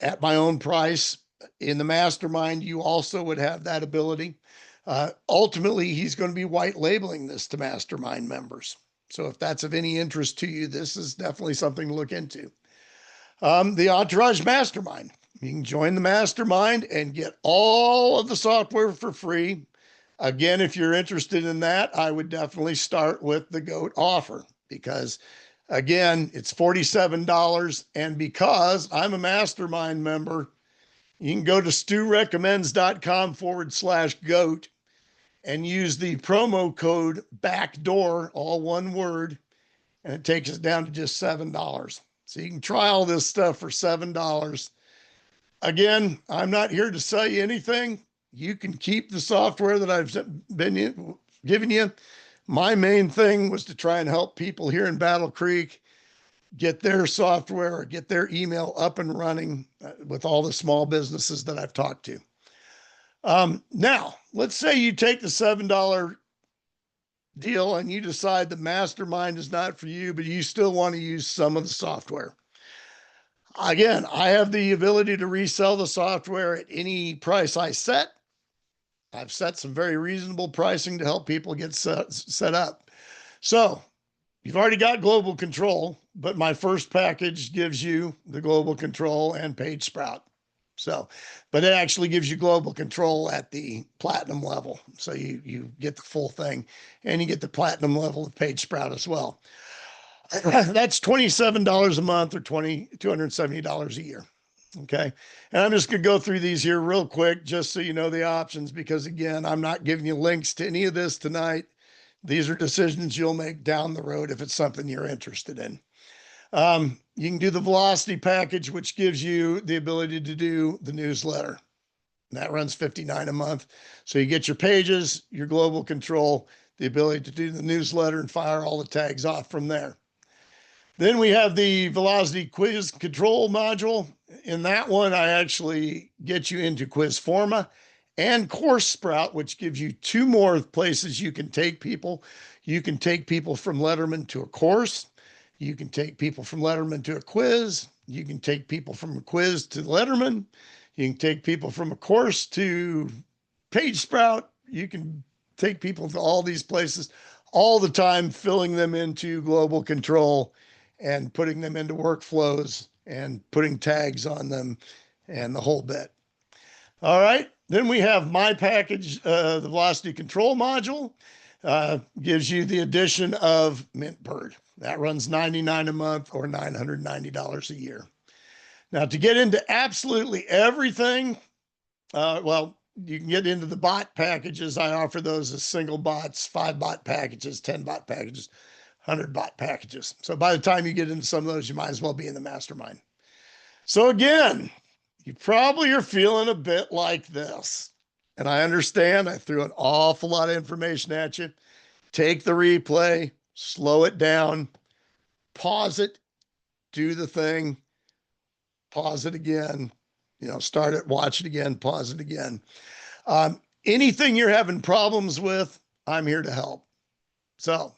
Speaker 1: at my own price. In the mastermind, you also would have that ability. Ultimately, he's going to be white labeling this to mastermind members. So if that's of any interest to you, this is definitely something to look into. The Entourage Mastermind. You can join the mastermind and get all of the software for free. Again, if you're interested in that, I would definitely start with the GOAT offer because, again, it's $47. And because I'm a mastermind member, You can go to sturecommends.com/goat and use the promo code BACKDOOR, all one word, and it takes us down to just $7. So you can try all this stuff for $7. Again, I'm not here to sell you anything. You can keep the software that I've been giving you. My main thing was to try and help people here in Battle Creek get their software or get their email up and running with all the small businesses that I've talked to. Now, let's say you take the $7 deal and you decide the mastermind is not for you, but you still want to use some of the software. Again, I have the ability to resell the software at any price I set. I've set some very reasonable pricing to help people get set up. So you've already got global control, but my first package gives you the global control and Page Sprout. So, but it actually gives you global control at the platinum level. So you get the full thing, and you get the platinum level of Page Sprout as well. That's $27 a month or $270 a year. Okay. And I'm just going to go through these here real quick, just so you know the options, because again, I'm not giving you links to any of this tonight. These are decisions you'll make down the road if it's something you're interested in. You can do the Velocity package, which gives you the ability to do the newsletter. And that runs $59 a month. So you get your pages, your global control, the ability to do the newsletter and fire all the tags off from there. Then we have the Velocity Quiz Control module. In that one, I actually get you into Quizforma and Course Sprout, which gives you two more places you can take people. You can take people from Letterman to a course. You can take people from Letterman to a quiz. You can take people from a quiz to Letterman. You can take people from a course to Page Sprout. You can take people to all these places all the time, filling them into global control and putting them into workflows and putting tags on them and the whole bit. All right. Then we have my package, the Velocity Control module, gives you the addition of MintBird. That runs $99 a month or $990 a year. Now, to get into absolutely everything, well, you can get into the bot packages. I offer those as single bots, 5 bot packages, 10 bot packages, 100 bot packages. So by the time you get into some of those, you might as well be in the mastermind. So again, you probably are feeling a bit like this. And I understand I threw an awful lot of information at you. Take the replay, slow it down, pause it, do the thing, pause it again, start it, watch it again, pause it again. Anything you're having problems with, I'm here to help. So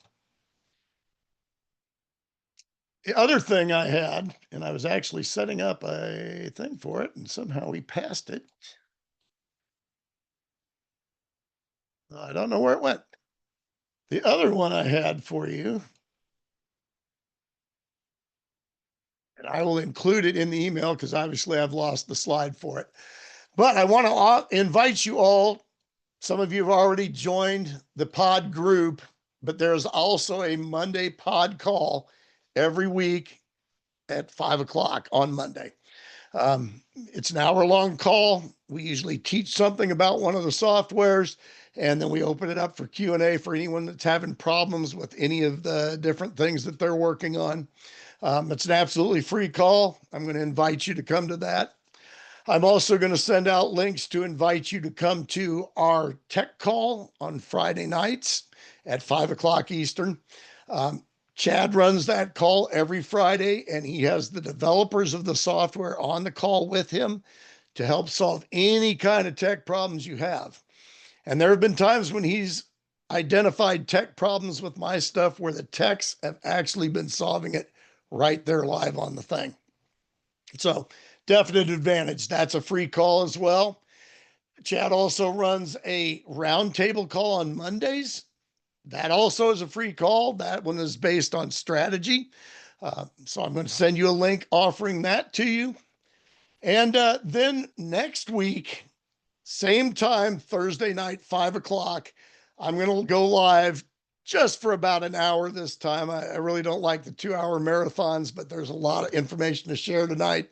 Speaker 1: the other thing I had, and I was actually setting up a thing for it, and somehow we passed it. I don't know where it went. The other one I had for you, and I will include it in the email because obviously I've lost the slide for it. But I want to invite you all. Some of you have already joined the pod group, but there's also a Monday pod call every week at 5 o'clock on Monday. It's an hour-long call. We usually teach something about one of the softwares, and then we open it up for Q&A for anyone that's having problems with any of the different things that they're working on. It's an absolutely free call. I'm going to invite you to come to that. I'm also going to send out links to invite you to come to our tech call on Friday nights at 5 o'clock Eastern. Chad runs that call every Friday, and he has the developers of the software on the call with him to help solve any kind of tech problems you have. And there have been times when he's identified tech problems with my stuff where the techs have actually been solving it right there live on the thing. So definite advantage. That's a free call as well. Chad also runs a roundtable call on Mondays. That also is a free call. That one is based on strategy. So I'm going to send you a link offering that to you. And then next week, same time, Thursday night, 5 o'clock, I'm going to go live just for about an hour this time. I really don't like the 2-hour marathons, but there's a lot of information to share tonight.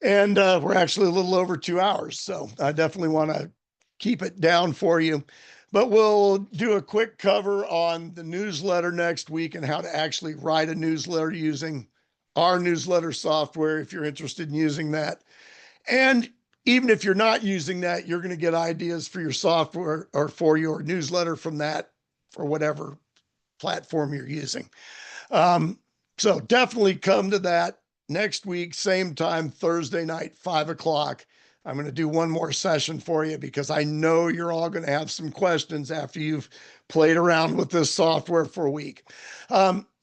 Speaker 1: And we're actually a little over 2 hours. So I definitely want to keep it down for you. But we'll do a quick cover on the newsletter next week and how to actually write a newsletter using our newsletter software if you're interested in using that. And even if you're not using that, you're going to get ideas for your software or for your newsletter from that for whatever platform you're using. So definitely come to that next week, same time, Thursday night, 5 o'clock. I'm going to do one more session for you because I know you're all going to have some questions after you've played around with this software for a week.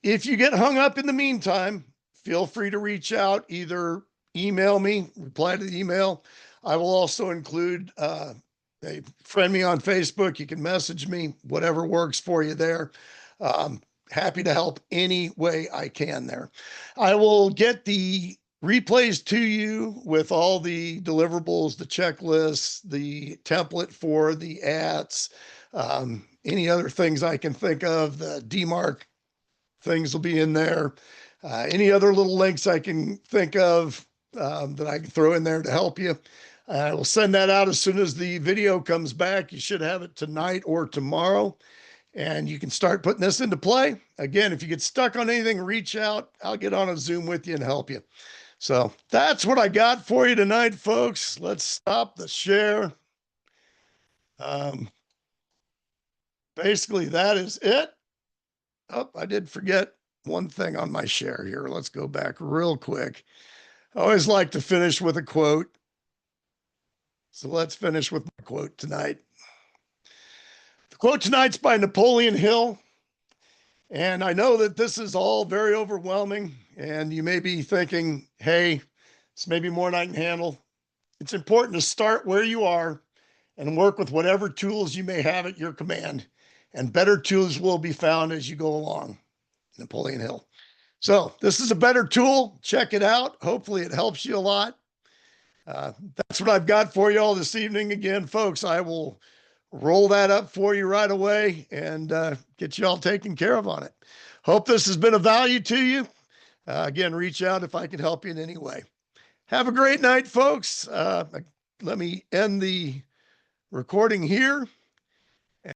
Speaker 1: If you get hung up in the meantime, feel free to reach out, either email me, reply to the email. I will also include friend me on Facebook. You can message me, whatever works for you there. Happy to help any way I can there. I will get the replays to you with all the deliverables, the checklists, the template for the ads, any other things I can think of. The DMARC things will be in there. Any other little links I can think of that I can throw in there to help you. I will send that out as soon as the video comes back. You should have it tonight or tomorrow. And you can start putting this into play. Again, if you get stuck on anything, reach out. I'll get on a Zoom with you and help you. So that's what I got for you tonight, folks. Let's stop the share. Basically, that is it. Oh, I did forget one thing on my share here. Let's go back real quick. I always like to finish with a quote. So let's finish with my quote tonight. The quote tonight's by Napoleon Hill. And I know that this is all very overwhelming, and you may be thinking, hey, it's maybe more than I can handle. It's important to start where you are and work with whatever tools you may have at your command, and better tools will be found as you go along. Napoleon Hill. So this is a better tool. Check it out. Hopefully it helps you a lot. That's what I've got for you all this evening. Again, folks, I will roll that up for you right away and get you all taken care of on it. Hope this has been of value to you. Again, reach out if I can help you in any way. Have a great night, folks. Let me end the recording here.